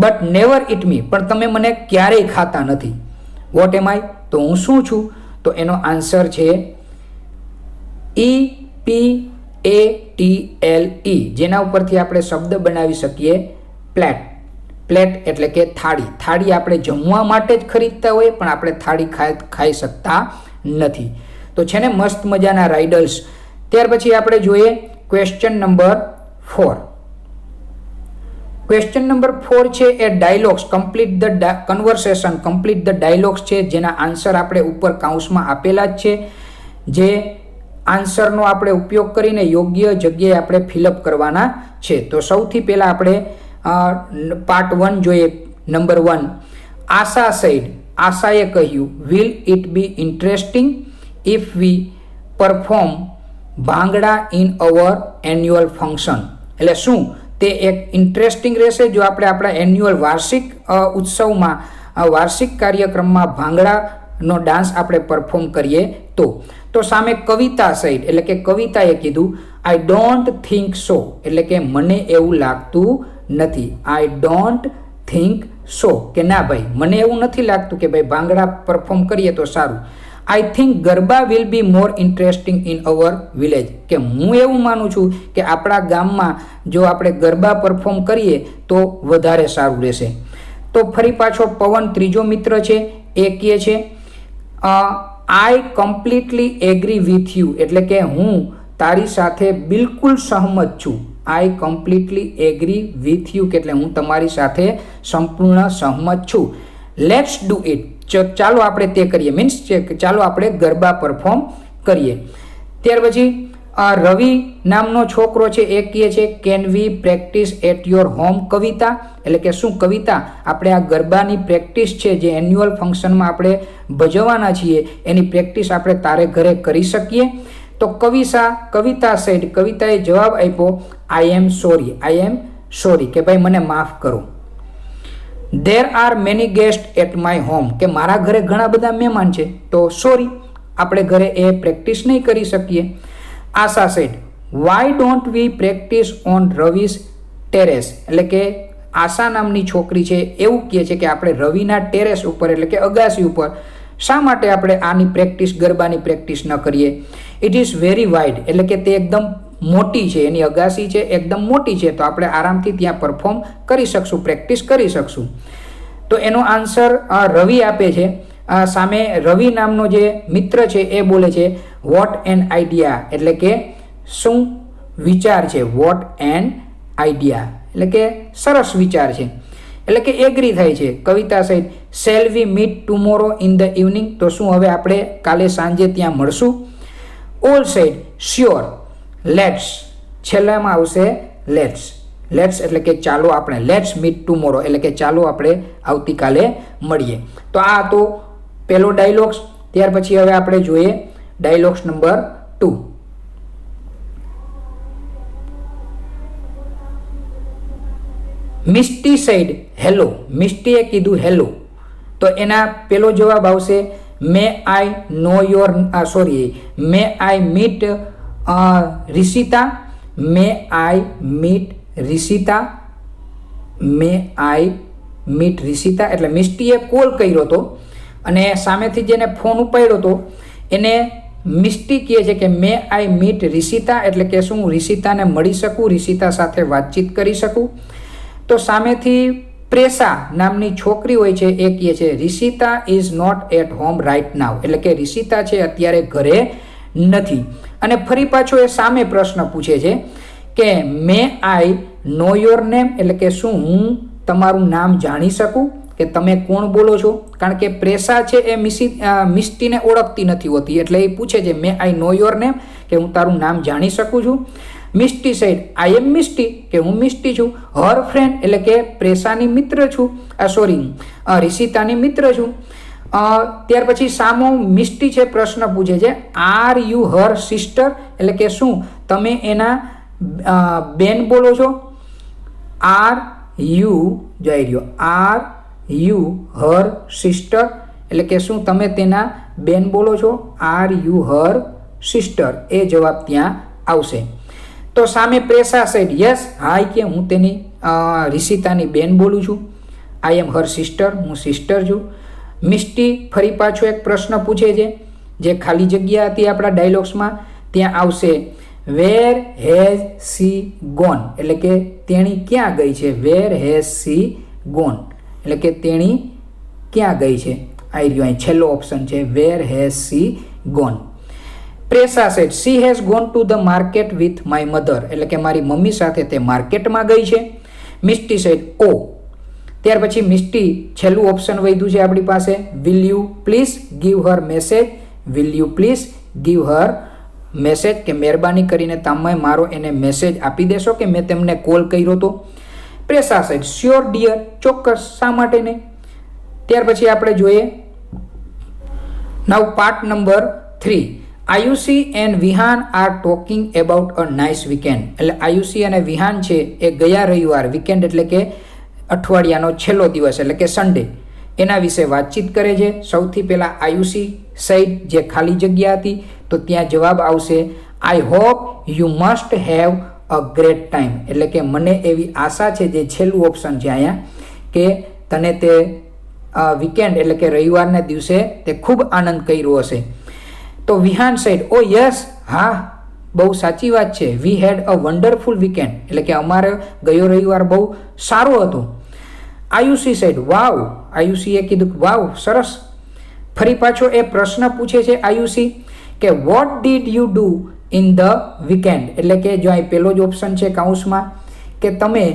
બટ નેવર ઇટ મી, પણ તમે મને ક્યારેય ખાતા નથી. વોટ એમ આઈ, તો હું શું છું? તો એનો આન્સર છે EPATLE, જેના ઉપરથી આપણે શબ્દ બનાવી શકીએ પ્લેટ. પ્લેટ એટલે કે થાળી. થાળી આપણે જમવા માટે જ ખરીદતા હોય, પણ આપણે થાળી ખાઈ શકતા નથી. તો છે ને મસ્ત મજાના રાઇડલ્સ. ત્યાર પછી આપણે જોઈએ ક્વેશ્ચન નંબર 4. ક્વેશ્ચન નંબર 4 છે એ dialogues, complete the conversation, complete the dialogues છે, જેના આન્સર આપણે ઉપર કાઉન્સમાં આપેલા જ છે. જે આન્સરનો આપણે ઉપયોગ કરીને યોગ્ય જગ્યાએ આપણે ફિલઅપ કરવાના છે. તો સૌથી પહેલાં આપણે પાર્ટ 1 જોઈએ. નંબર 1, આશા સેડ, આશાએ કહ્યું, will it be interesting if V perform bhangra in our annual function. એટલે શું તે એક ઇન્ટરેસ્ટિંગ રહેશે જો આપણે આપણા એન્યુઅલ વાર્ષિક ઉત્સવમાં, વાર્ષિક કાર્યક્રમમાં ભાંગડાનો ડાન્સ આપણે પરફોર્મ કરીએ તો. તો સામે કવિતા સાઈડ, એટલે કે કવિતાએ કીધું, આઈ ડોન્ટ થિંક સો, એટલે કે મને એવું લાગતું નથી. આઈ ડોન્ટ થિંક સો, કે ના ભાઈ મને એવું નથી લાગતું કે ભાઈ ભાંગડા પરફોર્મ કરીએ તો સારું. I think garba will be more interesting in our village, કે હું એવું માનું છું કે આપણા ગામમાં જો આપણે ગરબા પરફોર્મ કરીએ તો વધારે સારું રહેશે. તો ફરી પાછો પવન ત્રીજો મિત્ર છે એ કહે છે આઈ કમ્પ્લીટલી એગ્રી વિથ યુ, એટલે કે હું તારી સાથે બિલકુલ સહમત છું. આઈ કમ્પ્લીટલી એગ્રી વિથ યુ, કે એટલે હું તમારી સાથે સંપૂર્ણ સહમત છું. લેટ્સ ડુ ઇટ, ચાલો આપણે તે કરીએ, મીન્સ ચાલો આપણે ગરબા પરફોર્મ કરીએ. ત્યાર પછી રવિ નામનો છોકરો છે એ કહે છે can we practice at your home Kavita, એટલે કે શું કવિતા આપણે આ ગરબાની પ્રેક્ટિસ છે જે એન્યુઅલ ફંક્શનમાં આપણે ભજવવાના છીએ એની પ્રેક્ટિસ આપણે તારે ઘરે કરી શકીએ. તો કવિતા સેડ, કવિતાએ જવાબ આપ્યો આઈ એમ સોરી, કે ભાઈ મને માફ કરો. There are many guest at my home, કે મારા ઘરે ઘણા બધા મહેમાન છે તો સોરી આપણે ઘરે એ પ્રેક્ટિસ નહીં કરી શકીએ. Asha said why don't we practice on Ravi's terrace, એટલે કે આશા નામની છોકરી છે એવું કહે છે કે આપણે રવિના ટેરેસ ઉપર, એટલે કે અગાસી ઉપર શા માટે આપણે આની પ્રેક્ટિસ, ગરબાની પ્રેક્ટિસ ન કરીએ. ઇટ ઇઝ વેરી વાઇડ, એટલે કે તે એકદમ મોટી છે, એની અગાસી છે એકદમ મોટી છે, તો આપણે આરામથી ત્યાં પરફોર્મ કરી શકશું, પ્રેક્ટિસ કરી શકશું. તો એનો આન્સર રવિ આપે છે. સામે રવિ નામનો જે મિત્ર છે એ બોલે છે વોટ એન આઈડિયા, એટલે કે શું વિચાર છે. વોટ એન આઈડિયા એટલે કે સરસ વિચાર છે, એટલે કે એગ્રી થાય છે. કવિતા સહિત shall we meet tomorrow in the evening, તો શું હવે આપણે કાલે સાંજે ત્યાં મળશું. All sad sure. લેટ્સ, છેલ્લામાં આવશે લેટ્સ એટલે કે ચાલો આપણે, લેટ્સ મીટ ટુમોરો એટલે કે ચાલો આપણે આવતીકાલે મળીએ. તો આ તો પહેલો ડાયલોગ્સ. ત્યાર પછી હવે આપણે જોઈએ dialogues number 2. Misty said hello, મિસ્ટીએ કીધું હેલો, તો એના પેલો જવાબ આવશે may I know your may I meet Rishita, may I meet Rishita, એટલે મિસ્ટીએ કોલ કર્યો હતો અને સામેથી જેને ફોન ઉપાડ્યો હતો એને મિસ્ટી કહે છે કે મે આઈ મીટ રિષિતા, એટલે કે શું રિષિતાને મળી શકું, રિષિતા સાથે વાતચીત કરી શકું. તો સામેથી પ્રેસા નામની છોકરી હોય છે એ કહે છે Rishita is not at home right now, એટલે કે રિષિતા છે અત્યારે ઘરે નથી. અને ફરી પાછો એ સામે પ્રશ્ન પૂછે છે કે મે આઈ નો યોર નેમ, એટલે કે શું હું તમારું નામ જાણી શકું, કે તમે કોણ બોલો છો. કારણ કે પ્રેસા છે એ મિસ્ટીને ઓળખતી નથી હોતી, એટલે એ પૂછે છે મે આઈ નો યોર નેમ, કે હું તારું નામ જાણી શકું છું. મિસ્ટી સાઈડ આઈ એમ મિસ્ટી, કે હું મિસ્ટી છું. હર ફ્રેન્ડ એટલે કે પ્રેસાની મિત્ર છું, રિષિતાની મિત્ર છું. ત્યાર પછી સામો મિસ્ટી છે પ્રશ્ન પૂછે છે આર યુ હર સિસ્ટર, એટલે કે શું તમે એના બેન બોલો છો. આર યુ હર સિસ્ટર, એટલે કે શું તમે તેના બેન બોલો છો. આર યુ હર સિસ્ટર, એ જવાબ ત્યાં આવશે. તો સામે પ્રેસા સેડ યસ, હાય કે હું તેની રિષિતાની બેન બોલું છું. આઈ એમ હર સિસ્ટર, હું સિસ્ટર છું. મિસ્ટી ફરી પાછો એક પ્રશ્ન પૂછે છે, જે ખાલી જગ્યા હતી આપણા ડાયલોગ્સમાં. ત્યાં આવશે વેર હેઝ સી ગોન, એટલે કે તેણી ક્યાં ગઈ છે. વેર હેઝ સી ગોન એટલે કે તેણી ક્યાં ગઈ છે. આવી રહ્યો અહીં છેલ્લો ઓપ્શન છે, વેર હેઝ સી ગોન. પ્રેસા said she has gone to the market with my mother, એટલે કે મારી મમ્મી સાથે તે માર્કેટમાં ગઈ છે. Misty said oh. ત્યાર પછી મિસ્ટી છેલ્લું ઓપ્શન વધ્યું છે આપણી પાસે, will you please give her message. Will you please give her message, કે મહેરબાની કરીને તમે મારો એને મેસેજ આપી દેશો કે મેં તેમને કોલ કર્યો હતો. પ્રેસા સેડ શ્યોર ડિયર, ચોક્કસ, શા માટે નહીં. ત્યાર પછી આપણે જોઈએ now part number 3. Ayushi and Vihaan are talking about a nice weekend, એટલે આયુષી અને વિહાન છે એ ગયા રવિવાર, વીકેન્ડ એટલે કે અઠવાડિયાનો છેલ્લો દિવસ એટલે કે સન્ડે, એના વિશે વાતચીત કરે છે. સૌથી પહેલાં આયુષી સાઈડ જે ખાલી જગ્યા હતી, તો ત્યાં જવાબ આવશે I hope you must have a great time, એટલે કે મને એવી આશા છે, જે છેલ્લું ઓપ્શન છે અહીંયા, કે તને તે વીકેન્ડ એટલે કે રવિવારના દિવસે તે ખૂબ આનંદ કર્યો હશે. તો વિહાન સાઈડ ઓ યસ, હા બહુ સાચી વાત છે. વી હેડ અ વન્ડરફુલ વીકેન્ડ, એટલે કે અમારે ગયો રવિવાર બહુ સારો હતો. આયુષી સાઈડ વાવ, આયુષીએ કીધું વાવ સરસ. ફરી પાછો એ પ્રશ્ન પૂછે છે આયુષી કે vote did you do in the weekend, એટલે કે જો અહીં પહેલો જ ઓપ્શન છે કાઉન્સમાં, કે તમે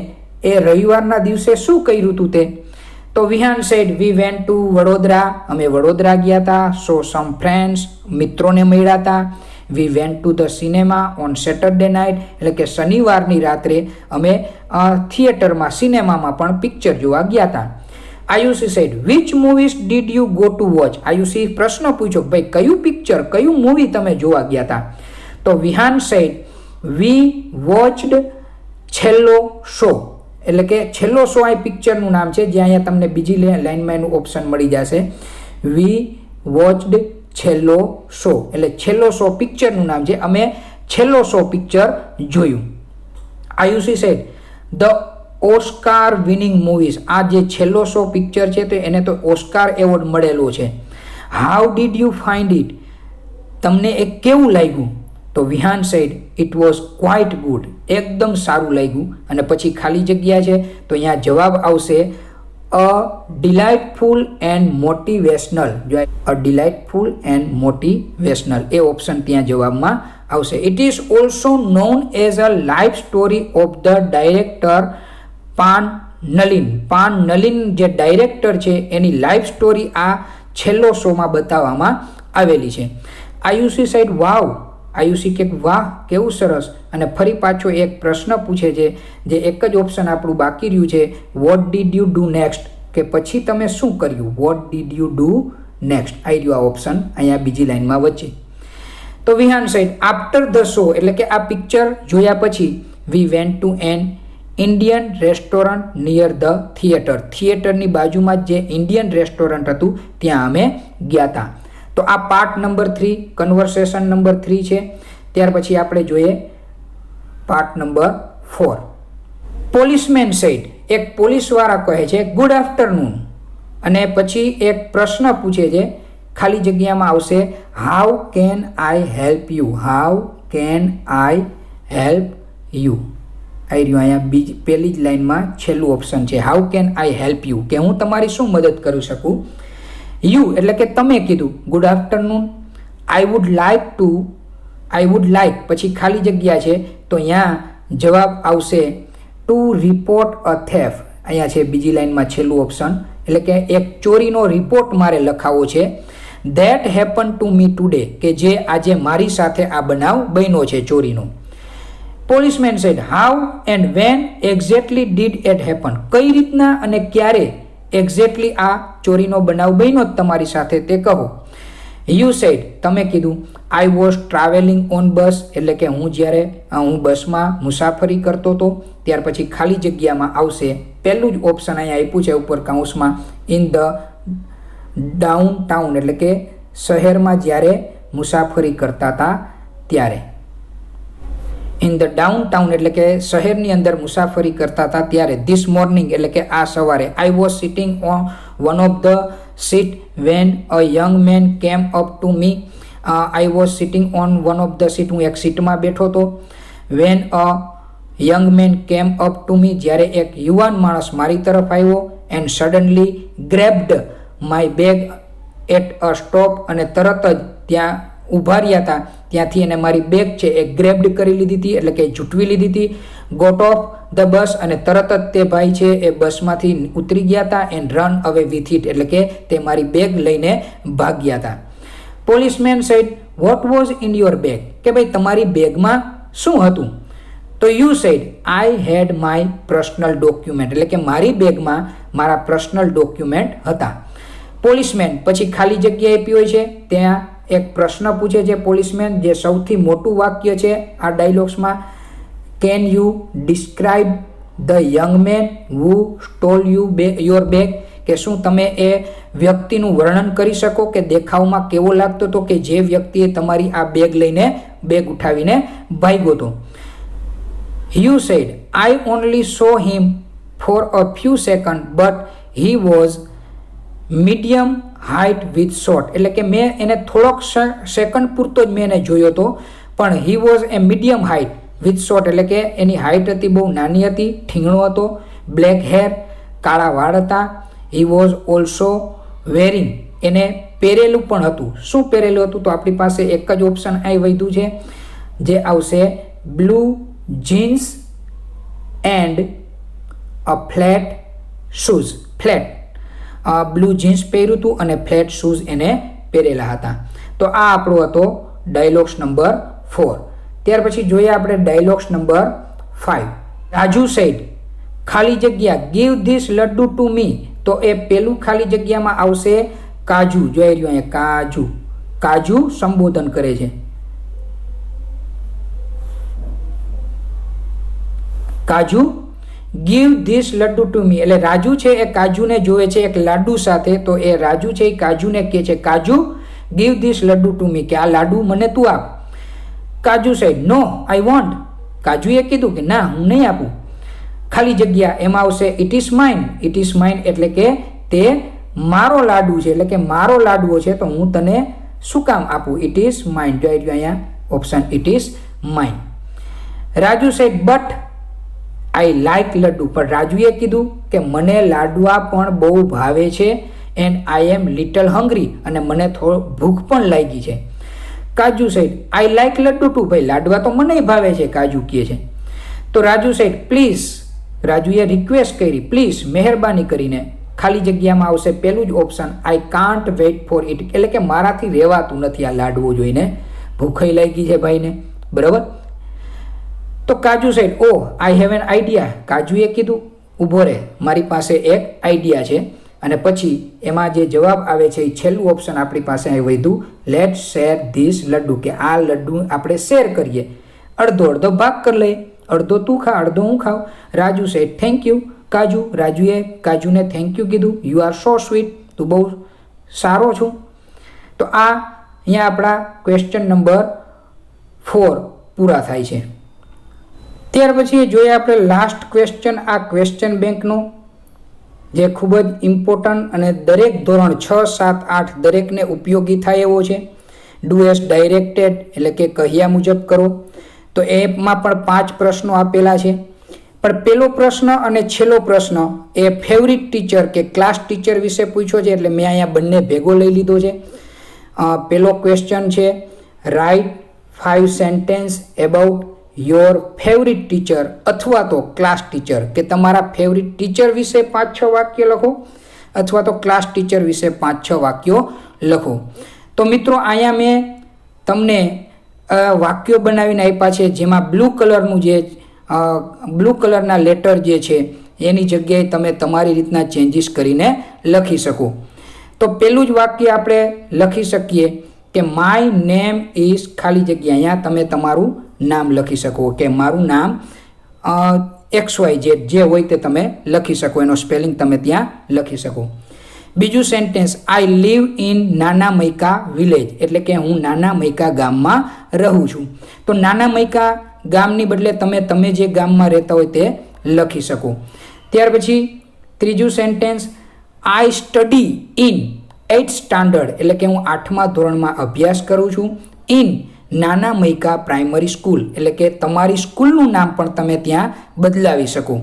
એ રવિવારના દિવસે શું કર્યું હતું તે. તો Vihaan said we went two Vadodara, અમે વડોદરા ગયા હતા. સો સમ ફ્રેન્ડ્સ, મિત્રોને મળ્યા હતા. વી went to the cinema on Saturday night, એટલે કે શનિવારની રાત્રે અમે થિયેટરમાં સિનેમામાં પણ પિક્ચર જોવા ગયા હતા. Ayushi said which movies did you go to watch, Ayushi પ્રશ્ન પૂછ્યો ભાઈ કયું પિક્ચર, કયું મૂવી તમે જોવા ગયા હતા. તો વિહાન સેડ વી વોચડ છેલ્લો શો, એટલે કે છેલ્લો શો આ પિક્ચરનું નામ છે, જે અહીંયા તમને બીજી લાઇનમાં એનું ઓપ્શન મળી જશે. વી વોચડ છેલ્લો શો, એટલે છેલ્લો શો પિક્ચરનું નામ છે, અમે છેલ્લો શો પિક્ચર જોયું. Ayushi said the Oscar winning movies, આ જે છેલ્લો શો પિક્ચર છે તો એને તો ઓસ્કાર એવોર્ડ મળેલો છે. How did you find it, તમને એ કેવું લાગ્યું. તો Vihaan sad it was quite good, એકદમ સારું લાગ્યું. અને પછી ખાલી જગ્યા છે તો અહીંયા જવાબ આવશે અ ડિલાઇટફુલ એન્ડ મોટિવેશનલ. જો અ ડિલાઇટફુલ એન્ડ મોટિવેશનલ એ ઓપ્શન ત્યાં જવાબમાં આવશે. It is also known as a life story of the director Pan Nalin. Pan Nalin જે ડાયરેક્ટર છે એની લાઈફ સ્ટોરી આ છેલ્લો શોમાં બતાવવામાં આવેલી છે. આયુષી સાઈડ વાવ, આયુષી કે વાહ કેવું સરસ. અને ફરી પાછો એક પ્રશ્ન પૂછે છે, જે એક જ ઓપ્શન આપણું બાકી રહ્યું છે, what did you do next, કે પછી તમે શું કર્યું. What did you do next આવી રહ્યું આ ઓપ્શન અહીંયા બીજી લાઇનમાં વચ્ચે. તો Vihaan said after the show, એટલે કે આ પિક્ચર જોયા પછી we went to an Indian restaurant near the theatre, થિયેટરની બાજુમાં જે ઇન્ડિયન રેસ્ટોરન્ટ હતું ત્યાં અમે ગયા હતા. તો આ પાર્ટ નંબર 3 કન્વર્સેશન નંબર 3 છે. ત્યાર પછી આપણે જોઈએ પાર્ટ નંબર 4. પોલીસમેન સેડ, એક પોલીસવાળા કહે છે ગુડ આફ્ટરનૂન, અને પછી એક પ્રશ્ન પૂછે છે, ખાલી જગ્યામાં આવશે how can I help you. How can I help you આવી રહ્યું અહીંયા પહેલી જ લાઇનમાં છેલ્લું ઓપ્શન છે, how can I help you, કે હું તમારી શું મદદ કરી શકું. યુ એટલે કે તમે કીધું good afternoon. I would like પછી ખાલી જગ્યા છે તો અહીંયા જવાબ આવશે ટુ રિપોર્ટ અ થેફ. અહીંયા છે બીજી લાઇનમાં છેલ્લું ઓપ્શન, એટલે કે એક ચોરીનો રિપોર્ટ મારે લખાવો છે. That happen to me today, કે જે આજે મારી સાથે આ બનાવ બન્યો છે ચોરીનો. Policeman said how and when exactly did it happen, કઈ રીતના અને ક્યારે એક્ઝેક્ટલી આ ચોરીનો બનાવ બન્યો તમારી સાથે તે કહો. યુ સેડ તમે કીધું આઈ વોઝ ટ્રાવેલિંગ ઓન બસ, એટલે કે હું બસમાં મુસાફરી કરતો હતો. ત્યાર પછી ખાલી જગ્યામાં આવશે પહેલું જ ઓપ્શન અહીંયા આપ્યું છે ઉપર કાઉન્સમાં, ઇન ધ ડાઉન ટાઉન, એટલે કે શહેરમાં જ્યારે મુસાફરી કરતા હતા ત્યારે. ઇન ધ ડાઉનટાઉન એટલે કે શહેરની અંદર મુસાફરી કરતા હતા ત્યારે ધીસ મોર્નિંગ એટલે કે આ સવારે I was sitting on one of the seat when a young man came up to me. I was sitting on one of the seat, હું એક સીટમાં બેઠો હતો. When a young man came up to me, જ્યારે એક યુવાન માણસ મારી તરફ આવ્યો. And suddenly grabbed my bag at a stop, અને તરત જ ત્યાં ઊભા રહ્યા હતા ત્યાંથી એને મારી બેગ છે એ ગ્રેબ્ડ કરી લીધી હતી એટલે કે ઝૂંટવી લીધી હતી. ગોટ ઓફ ધ બસ, અને તરત જ તે ભાઈ છે એ બસમાંથી ઉતરી ગયા હતા. And run away with it એટલે કે તે મારી બેગ લઈને ભાગ્યા હતા. Policeman said what was in your bag, કે ભાઈ તમારી બેગમાં શું હતું? તો you said I had my personal document, એટલે કે મારી બેગમાં મારા પર્સનલ ડોક્યુમેન્ટ હતા. પોલીસમેન પછી ખાલી જગ્યા આપી હોય છે ત્યાં એક પ્રશ્ન પૂછે છે પોલીસમેન, જે સૌથી મોટું વાક્ય છે આ ડાયલોગ્સમાં. Can you describe the young man who stole your bag, કે શું તમે એ વ્યક્તિનું વર્ણન કરી શકો કે દેખાવમાં કેવો લાગતો હતો કે જે વ્યક્તિએ તમારી આ બેગ લઈને બેગ ઉઠાવીને ભાગ્યો હતો. You said I only so him for a few second but he was medium height with short, એટલે કે મેં એને થોડોક સેકન્ડ પૂરતો જ મેં એને જોયો હતો, પણ he was A medium height with short એટલે કે એની હાઇટ હતી બહુ નાની હતી, ઠીંગણો હતો. બ્લેક હેર, કાળા વાળ હતા. હી વોઝ ઓલ્સો વેરિંગ, એને પહેરેલું પણ હતું. શું પહેરેલું હતું? તો આપણી પાસે એક જ ઓપ્શન અહીં વધ્યું છે, જે આવશે blue jeans and a flat shoes. Flat blue jeans પહેર્યું હતું અને ફ્લેટ શૂઝ એને પહેરેલા હતા. તો આ આપણો હતો ડાયલોગ્સ નંબર 4. ત્યાર પછી જોઈએ આપણે ડાયલોગ્સ નંબર 5. રાજુ સેડ ખાલી જગ્યા ગીવ ધીસ લડ્ડુ ટુ મી, તો એ પેલું ખાલી જગ્યામાં આવશે કાજુ. જોઈ રહ્યો અહીંયા કાજુ, કાજુ સંબોધન કરે છે. Kaju give this laddu to me, એટલે રાજુ છે એ કાજુને જોવે છે એક લાડુ સાથે, તો એ રાજુ છે એ કાજુને કહે છે Kaju give this laddu to me, કે આ લાડુ મને તું આપ. કાજુ સાઈડ નો આઈ વોન્ટ, કાજુએ કીધું કે ના હું નહીં આપું. ખાલી જગ્યા એમાં આવશે it is mine. It is mine એટલે કે તે મારો લાડુ છે, એટલે કે મારો લાડવો છે તો હું તને શું કામ આપું? It is mine. જોઈ રહ્યો અહીંયા option it is mine. Raju side but I like laddu, પણ રાજુએ કીધું કે મને લાડવા પણ બહુ ભાવે છે. And I am little hungry, અને મને થોડો ભૂખ પણ લાગી છે. Kaju said I like laddu too, ભાઈ લાડવા તો મને ભાવે છે, કાજુ કહે છે. તો રાજુ સાઈડ પ્લીઝ, રાજુએ રિક્વેસ્ટ કરી પ્લીઝ મહેરબાની કરીને. ખાલી જગ્યામાં આવશે પેલું જ option I can't weight four it, એટલે કે મારાથી રહેવાતું નથી આ લાડવો જોઈને, ભૂખાઈ લાગી છે ભાઈને. બરાબર. તો Kaju said oh I have an idea, કાજુએ કીધું ઊભો રહે મારી પાસે એક આઈડિયા છે. અને પછી એમાં જે જવાબ આવે છે એ છેલ્લું ઓપ્શન આપણી પાસે અહીં વધ્યું લેટ શેર ધીસ લડ્ડુ, કે આ લડ્ડુ આપણે શેર કરીએ, અડધો અડધો ભાગ કરી લઈએ, અડધો તું ખા અડધો હું ખાઉં. Raju said thank you Kaju, રાજુએ કાજુને થેન્ક યુ કીધું. યુ આર સો સ્વીટ, તું બહુ સારો છું. તો આ અહીંયા આપણા ક્વેશ્ચન નંબર 4 પૂરા થાય છે. ત્યાર પછી જોઈએ આપણે લાસ્ટ ક્વેશ્ચન, આ ક્વેશ્ચન બેંકનો, જે ખૂબ જ ઇમ્પોર્ટન્ટ અને દરેક ધોરણ 6, 7, 8 દરેકને ઉપયોગી થાય એવો છે. ડુ એસ ડાયરેક્ટેડ એટલે કે કહ્યા મુજબ કરો. તો એમાં પણ 5 પ્રશ્નો આપેલા છે, પણ પેલો પ્રશ્ન અને છેલ્લો પ્રશ્ન એ ફેવરિટ ટીચર કે ક્લાસ ટીચર વિશે પૂછ્યો છે, એટલે મેં અહીંયા બંને ભેગો લઈ લીધો છે. પેલો ક્વેશ્ચન છે write 5 sentence about your favourite teacher અથવા તો ક્લાસ ટીચર, કે તમારા ફેવરિટ ટીચર વિશે 5-6 વાક્ય લખો અથવા તો ક્લાસ ટીચર વિશે 5-6 વાક્યો લખો. તો મિત્રો અહીંયા મેં તમને વાક્યો બનાવીને આપ્યા છે, જેમાં બ્લુ કલરના લેટર જે છે એની જગ્યાએ તમે તમારી રીતના ચેન્જીસ કરીને લખી શકો. તો પેલું જ વાક્ય આપણે લખી શકીએ કે માય નેમ ઇઝ ખાલી જગ્યા, અહીંયા તમે તમારું નામ લખી શકો, કે મારું નામ XYZ જે હોય તે તમે લખી શકો, એનો સ્પેલિંગ તમે ત્યાં લખી શકો. બીજું સેન્ટેન્સ આઈ લીવ ઇન નાના મૈકા વિલેજ, એટલે કે હું નાના મૈકા ગામમાં રહું છું. તો નાના મૈકા ગામની બદલે તમે જે ગામમાં રહેતા હોય તે લખી શકો. ત્યાર પછી ત્રીજું sentence, I study in 8th standard, એટલે કે હું 8મા ધોરણમાં અભ્યાસ કરું છું. ઇન નાના મૈકા પ્રાઇમરી સ્કૂલ, એટલે કે તમારી સ્કૂલનું નામ પણ તમે ત્યાં બદલાવી શકો.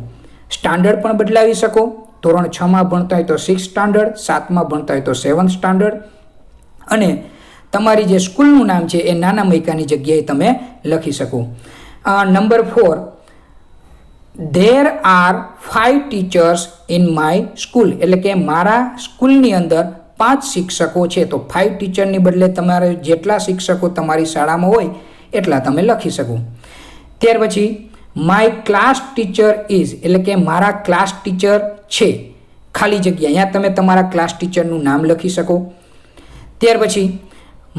સ્ટાન્ડર્ડ પણ બદલાવી શકો. ધોરણ 6માં ભણતા હોય તો 6th સ્ટાન્ડર્ડ, 7માં ભણતા હોય તો 7th સ્ટાન્ડર્ડ, અને તમારી જે સ્કૂલનું નામ છે એ નાના મૈકાની જગ્યાએ તમે લખી શકો. Number 4, there are 5 teachers in my school, એટલે કે મારા સ્કૂલની અંદર 5 શિક્ષકો છે. તો 5 ટીચરની બદલે તમારે જેટલા શિક્ષકો તમારી શાળામાં હોય એટલા તમે લખી શકો. ત્યાર પછી માય ક્લાસ ટીચર ઇઝ, એટલે કે મારા ક્લાસ ટીચર છે, ખાલી જગ્યા, અહીંયા તમે તમારા ક્લાસ ટીચરનું નામ લખી શકો. ત્યાર પછી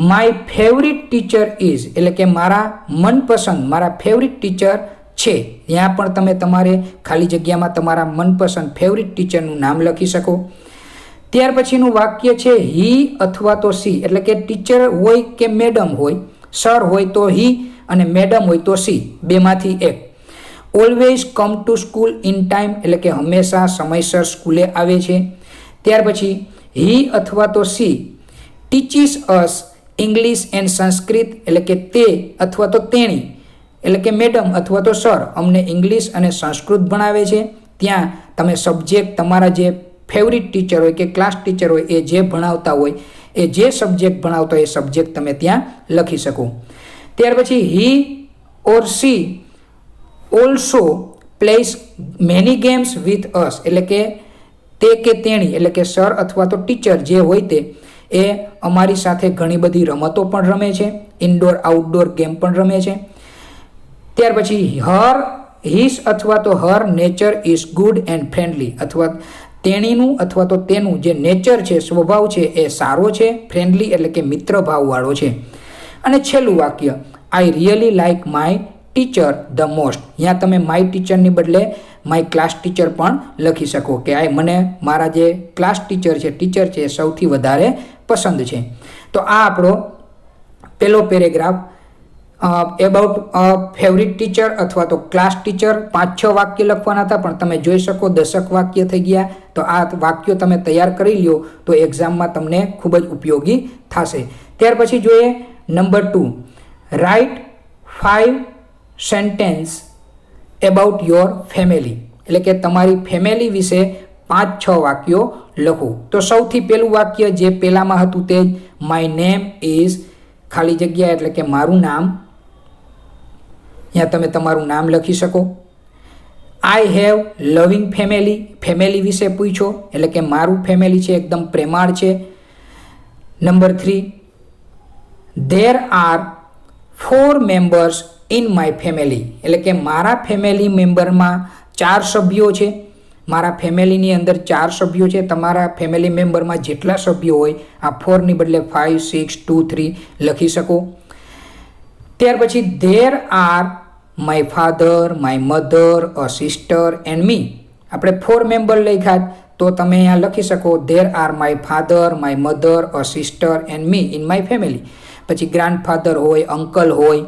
માય ફેવરિટ ટીચર ઇઝ, એટલે કે મારા મનપસંદ, મારા ફેવરિટ ટીચર છે, ત્યાં પણ તમે તમારે ખાલી જગ્યામાં તમારા મનપસંદ ફેવરિટ ટીચરનું નામ લખી શકો. ત્યાર પછીનું વાક્ય છે હી અથવા તો સી, એટલે કે ટીચર હોય કે મેડમ હોય, સર હોય તો હી અને મેડમ હોય તો સી, બેમાંથી એક. Always come to school in time, એટલે કે હંમેશા સમયસર સ્કૂલે આવે છે. ત્યાર પછી હી અથવા તો C teaches us English and Sanskrit, એટલે કે તે અથવા તો તેણી, એટલે કે મેડમ અથવા તો સર અમને ઇંગ્લિશ અને સંસ્કૃત ભણાવે છે. ત્યાં તમે સબ્જેક્ટ તમારા જે ફેવરિટ ટીચર હોય કે ક્લાસ ટીચર હોય એ જે ભણાવતા હોય, એ જે સબ્જેક્ટ ભણાવતા હોય એ સબ્જેક્ટ તમે ત્યાં લખી શકો. ત્યાર પછી he or she also plays many games with us, એટલે કે તે કે તેણી, એટલે કે સર અથવા તો ટીચર જે હોય તે એ અમારી સાથે ઘણી બધી રમતો પણ રમે છે, ઇન્ડોર આઉટડોર ગેમ પણ રમે છે. ત્યાર પછી હિસ અથવા તો her nature is good and friendly, અથવા તેણીનું અથવા તો તેનું જે નેચર છે, સ્વભાવ છે એ સારો છે, ફ્રેન્ડલી એટલે કે મિત્ર ભાવવાળો છે. અને છેલ્લું વાક્ય, I really like my teacher the most, ત્યાં તમે માય ટીચરની બદલે માય ક્લાસ ટીચર પણ લખી શકો કે મને મારા જે ક્લાસ ટીચર છે એ સૌથી વધારે પસંદ છે. તો આ આપણો પહેલો પેરેગ્રાફ એબાઉટ ફેવરિટ ટીચર અથવા તો ક્લાસ ટીચર 5-6 વાક્ય લખવાના હતા, પણ તમે જોઈ શકો 10 વાક્ય થઈ ગયા. તો આ વાક્યો તમે તૈયાર કરી લ્યો તો એક્ઝામમાં તમને ખૂબ જ ઉપયોગી થશે. ત્યાર પછી જોઈએ number 2, write 5 sentence about your family, એટલે કે તમારી ફેમિલી વિશે 5-6 વાક્યો લખો. તો સૌથી પહેલું વાક્ય જે પહેલામાં હતું તે જ, માય નેમ ઇઝ ખાલી જગ્યા, એટલે કે મારું નામ, ત્યાં તમે તમારું નામ લખી શકો. આઈ હેવ લવિંગ ફેમિલી, ફેમિલી વિશે પૂછો, એટલે કે મારું ફેમિલી છે એકદમ પ્રેમાળ છે. Number 3, there are 4 members in my family, એટલે કે મારા ફેમિલી મેમ્બરમાં 4 સભ્યો છે, મારા ફેમિલીની અંદર 4 સભ્યો છે. તમારા ફેમિલી મેમ્બરમાં જેટલા સભ્યો હોય આ 4ની બદલે 5, 6, 2, 3 લખી શકો. ત્યાર પછી there are my father, my mother, a sister and me, આપણે 4 મેમ્બર લખ્યા તો તમે અહીંયા લખી શકો there are my father, my mother, a sister and me in my family. પછી ગ્રાન્ડફાધર હોય, અંકલ હોય,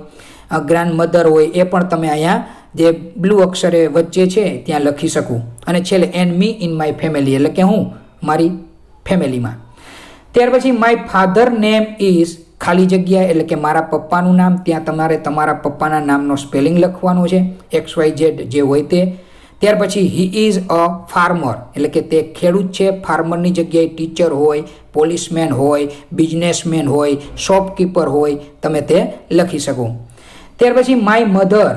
ગ્રાન્ડ મધર હોય, એ પણ તમે અહીંયા જે બ્લુ અક્ષરે વચ્ચે છે ત્યાં લખી શકું. અને છેલ્લે and me in my family, એટલે કે હું મારી ફેમિલીમાં. ત્યાર પછી માય ફાધર નેમ ઇઝ ખાલી જગ્યા, એટલે કે મારા પપ્પાનું નામ, ત્યાં તમારે તમારા પપ્પાના નામનો સ્પેલિંગ લખવાનો છે, XYZ જે હોય તે. ત્યાર પછી હી ઇઝ અ ફાર્મર, એટલે કે તે ખેડૂત છે. ફાર્મરની જગ્યાએ ટીચર હોય, પોલીસમેન હોય, બિઝનેસમેન હોય, શોપકીપર હોય, તમે તે લખી શકો. ત્યાર પછી માય મધર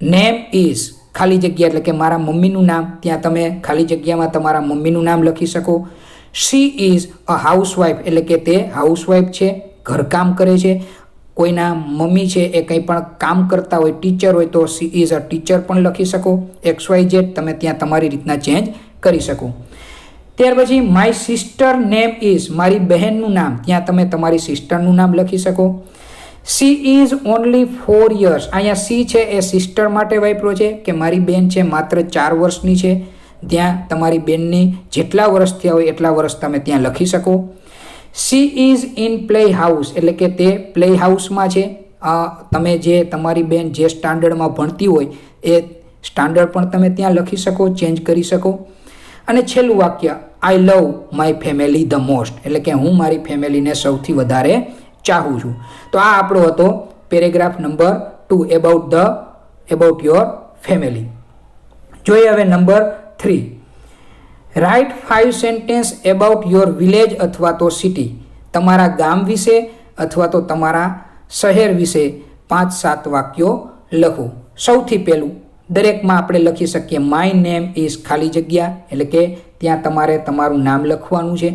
નેમ ઇઝ ખાલી જગ્યા, એટલે કે મારા મમ્મીનું નામ, ત્યાં તમે ખાલી જગ્યામાં તમારા મમ્મીનું નામ લખી શકો. શી ઇઝ અ હાઉસવાઇફ, એટલે કે તે હાઉસવાઇફ છે, ઘરકામ કરે છે. કોઈના મમ્મી છે એ કંઈ પણ કામ કરતા હોય, ટીચર હોય તો શી ઇઝ અ ટીચર પણ લખી શકો. XYZ તમે ત્યાં તમારી રીતના ચેન્જ કરી શકો. ત્યાર પછી માય સિસ્ટર નેમ ઇઝ મારી બહેનનું નામ, ત્યાં તમે તમારી સિસ્ટરનું નામ લખી શકો. સી ઇઝ ઓનલી 4 years, અહીંયા સી છે એ સિસ્ટર માટે વાપરો છે કે મારી બેન છે માત્ર 4 વર્ષની છે, ત્યાં તમારી બેનની જેટલા વર્ષ થયા હોય એટલા વર્ષ તમે ત્યાં લખી શકો. She is in play house, એટલે કે તે પ્લે હાઉસમાં છે, તમે જે તમારી બેન જે સ્ટાન્ડર્ડમાં ભણતી હોય એ સ્ટાન્ડર્ડ પણ તમે ત્યાં લખી શકો, ચેન્જ કરી શકો. અને છેલ્લું વાક્ય, I love my family the most, એટલે કે હું મારી ફેમિલીને સૌથી વધારે ચાહું છું. તો આ આપણો હતો paragraph number 2 about your family. જોઈએ હવે number 3. Write 5 sentence about your village અથવા તો સિટી. તમારા ગામ વિશે અથવા તો તમારા શહેર વિશે 5-7 વાક્યો લખો. સૌથી પહેલું દરેકમાં આપણે લખી શકીએ માય નેમ ઇઝ ખાલી જગ્યા, એટલે કે ત્યાં તમારે તમારું નામ લખવાનું છે.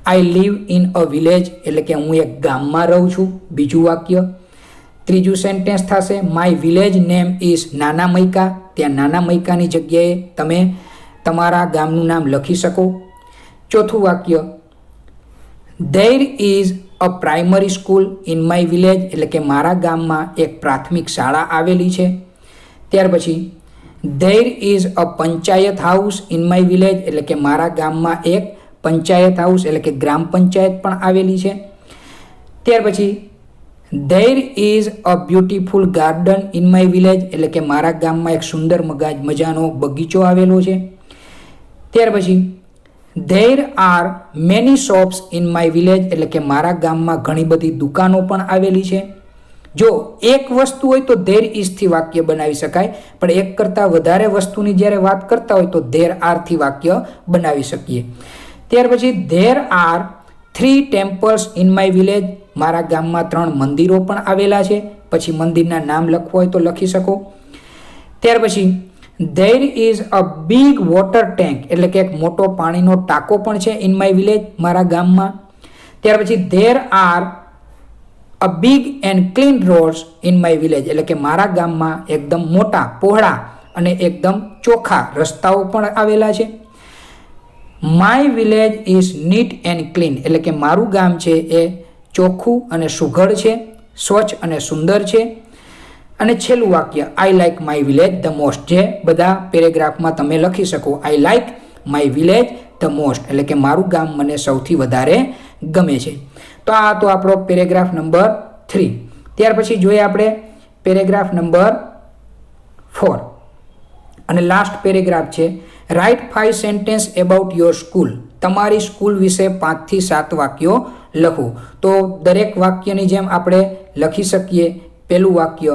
I live in a village, એટલે કે હું એક ગામમાં રહું છું, બીજું વાક્ય. ત્રીજું સેન્ટેન્સ થશે માય વિલેજ નેમ ઇઝ નાના મૈકા, ત્યાં નાના મૈકાની જગ્યાએ તમે તમારા ગામનું નામ લખી શકો. ચોથું વાક્ય, there is a primary school in my village, એટલે કે મારા ગામમાં એક પ્રાથમિક શાળા આવેલી છે. ત્યાર પછી there is a panchayat house in my village, એટલે કે મારા ગામમાં એક પંચાયત હાઉસ એટલે કે ગ્રામ પંચાયત પણ આવેલી છે. ત્યાર પછી there is a beautiful garden in my village, એટલે કે મારા ગામમાં એક સુંદર મજાનો બગીચો આવેલો છે. ત્યાર પછી there are many shops in my village, એટલે કે મારા ગામમાં ઘણી બધી દુકાનો પણ આવેલી છે. જો એક વસ્તુ હોય તો ધેર ઇઝથી વાક્ય બનાવી શકાય, પણ એક કરતાં વધારે વસ્તુની જ્યારે વાત કરતા હોય તો ધેર આરથી વાક્ય બનાવી શકીએ. ત્યાર પછી there R 3 temples in my village, મારા ગામમાં 3 મંદિરો પણ આવેલા છે. પછી મંદિરના નામ લખવું હોય તો લખી શકો. ત્યાર પછી there is a big water tank, એટલે કે એક મોટો પાણીનો ટાંકો પણ છે ઇન માય વિલેજ, મારા ગામમાં. ત્યાર પછી there are a big and clean rods in my village, એટલે કે મારા ગામમાં એકદમ મોટા, પહોળા અને એકદમ ચોખ્ખા રસ્તાઓ પણ આવેલા છે. My village is neat and clean, એટલે કે મારું ગામ છે એ ચોખ્ખું અને સુઘડ છે, સ્વચ્છ અને સુંદર છે. અને છેલ્લું વાક્ય, I like my village the most, જે બધા પેરેગ્રાફમાં તમે લખી શકો. I like my village the most, એટલે કે મારું ગામ મને સૌથી વધારે ગમે છે. તો આ તો આપણો પેરેગ્રાફ નંબર 3. ત્યાર પછી જોઈએ આપણે પેરેગ્રાફ નંબર 4 અને લાસ્ટ પેરેગ્રાફ છે write 5 sentence about your school. તમારી સ્કૂલ વિશે 5 થી 7 વાક્યો લખો. તો દરેક વાક્યની જેમ આપણે લખી શકીએ. પહેલું વાક્ય,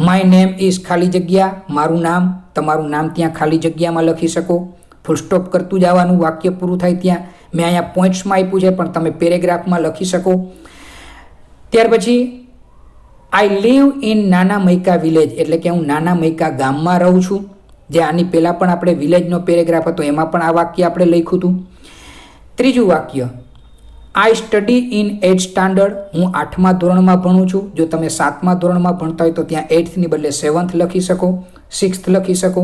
માય નેમ ઇઝ ખાલી જગ્યા, મારું નામ, તમારું નામ ત્યાં ખાલી જગ્યામાં લખી શકો. ફૂલ સ્ટોપ કરતું જવાનું, વાક્ય પૂરું થાય ત્યાં. મેં અહીંયા પોઈન્ટ્સમાં આપ્યું છે પણ તમે પેરેગ્રાફમાં લખી શકો. ત્યાર પછી આઈ લીવ ઇન નાના મૈકા વિલેજ, એટલે કે હું નાના મૈકા ગામમાં રહું છું. જે આની પહેલાં પણ આપણે વિલેજનો પેરેગ્રાફ હતો એમાં પણ આ વાક્ય આપણે લખ્યું હતું. ત્રીજું વાક્ય, I study in 8th standard, હું 8મા ધોરણમાં ભણું છું. જો તમે 7મા ધોરણમાં ભણતા હોય તો ત્યાં 8thની બદલે 7th લખી શકો, 6th લખી શકો.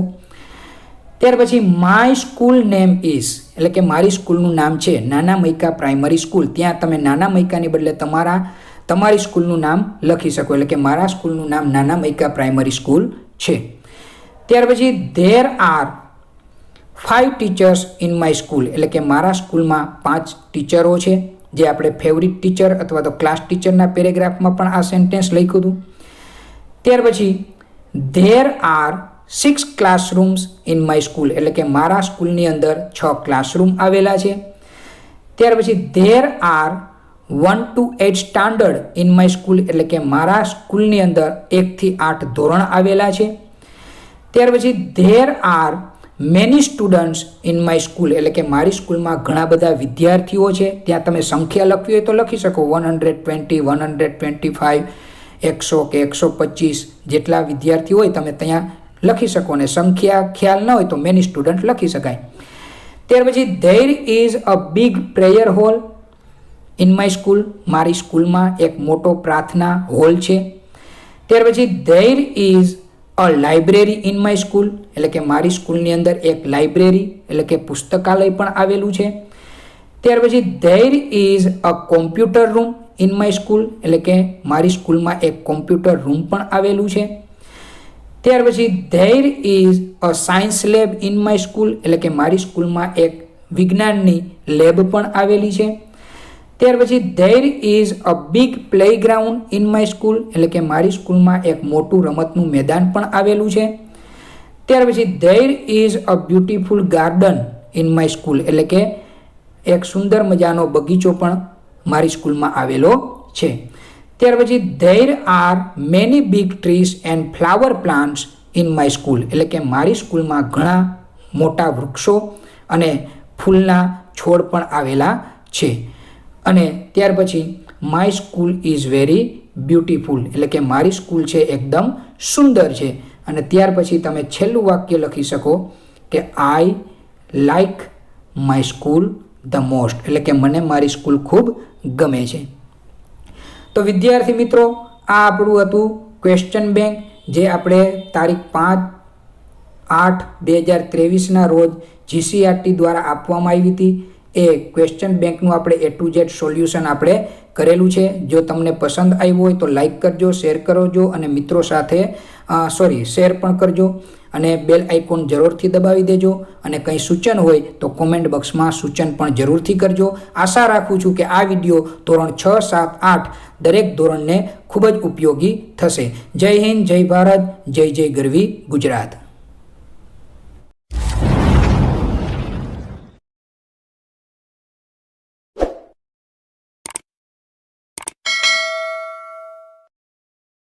ત્યાર પછી માય સ્કૂલ નેમ ઇઝ, એટલે કે મારી સ્કૂલનું નામ છે નાના મૈકા પ્રાઇમરી સ્કૂલ. ત્યાં તમે નાના મૈકાની બદલે તમારી સ્કૂલનું નામ લખી શકો, એટલે કે મારા સ્કૂલનું નામ નાના મૈકા પ્રાઇમરી સ્કૂલ છે. ત્યાર પછી there R 5 teachers in my school, એટલે કે મારા સ્કૂલમાં 5 ટીચરો છે. જે આપણે ફેવરિટ ટીચર અથવા તો ક્લાસ ટીચરના પેરેગ્રાફમાં પણ આ સેન્ટેન્સ લખ્યું હતું. ત્યાર પછી there R 6 classrooms in my school, એટલે કે મારા સ્કૂલની અંદર 6 ક્લાસરૂમ આવેલા છે. ત્યાર પછી there R 1 to 8 standard in my school, એટલે કે મારા સ્કૂલની અંદર 1 થી 8 ધોરણ આવેલા છે. ત્યાર પછી there are many students in my school, એટલે કે મારી સ્કૂલમાં ઘણા બધા વિદ્યાર્થીઓ છે. ત્યાં તમે સંખ્યા લખવી હોય તો લખી શકો 120, 125, 100 કે 125 જેટલા વિદ્યાર્થીઓ હોય તમે ત્યાં લખી શકો. અને સંખ્યા ખ્યાલ ન હોય તો મેની સ્ટુડન્ટ લખી શકાય. ત્યાર પછી there is a big prayer hall in my school, મારી સ્કૂલમાં એક મોટો પ્રાર્થના હોલ છે. ત્યાર પછી there is a library in my school, એટલે કે મારી સ્કૂલની અંદર એક લાઇબ્રેરી એટલે કે પુસ્તકાલય પણ આવેલું છે. ત્યાર પછી there is a computer room in my school, એટલે કે મારી સ્કૂલમાં એક કોમ્પ્યુટર રૂમ પણ આવેલું છે. ત્યાર પછી there is a science lab in my school, એટલે કે મારી સ્કૂલમાં એક વિજ્ઞાનની લેબ પણ આવેલી છે. ત્યાર પછી there is a big playground in my school, એટલે કે મારી સ્કૂલમાં એક મોટું રમતનું મેદાન પણ આવેલું છે. ત્યાર પછી there is a beautiful garden in my school, એટલે કે એક સુંદર મજાનો બગીચો પણ મારી સ્કૂલમાં આવેલો છે. ત્યાર પછી there are many big trees and flower plants in my school, એટલે કે મારી સ્કૂલમાં ઘણા મોટા વૃક્ષો અને ફૂલના છોડ પણ આવેલા છે. અને ત્યાર પછી my school is very beautiful, એટલે કે મારી સ્કૂલ છે એકદમ સુંદર છે. અને ત્યાર પછી તમે છેલ્લું વાક્ય લખી શકો કે I like my school the most, એટલે કે મને મારી સ્કૂલ ખૂબ ગમે છે. તો વિદ્યાર્થી મિત્રો, આ આપણું હતું ક્વેશ્ચન બેંક, જે આપણે તારીખ 5/8/2023 રોજ GCRT દ્વારા આપવામાં આવી હતી. એ ક્વેશ્ચન બેંકનું આપણે A to Z સોલ્યુશન આપણે કરેલું છે. જો તમને પસંદ આવ્યું હોય તો લાઈક કરજો, શેર કરજો અને મિત્રો સાથે શેર પણ કરજો અને બેલ આઇકોન જરૂરથી દબાવી દેજો. અને કંઈ સૂચન હોય તો કોમેન્ટ બોક્સમાં સૂચન પણ જરૂરથી કરજો. આશા રાખું છું કે આ વિડીયો ધોરણ 6, 7, 8 દરેક ધોરણને ખૂબ જ ઉપયોગી થશે. જય હિન્દ, જય ભારત, જય જય ગરવી ગુજરાત.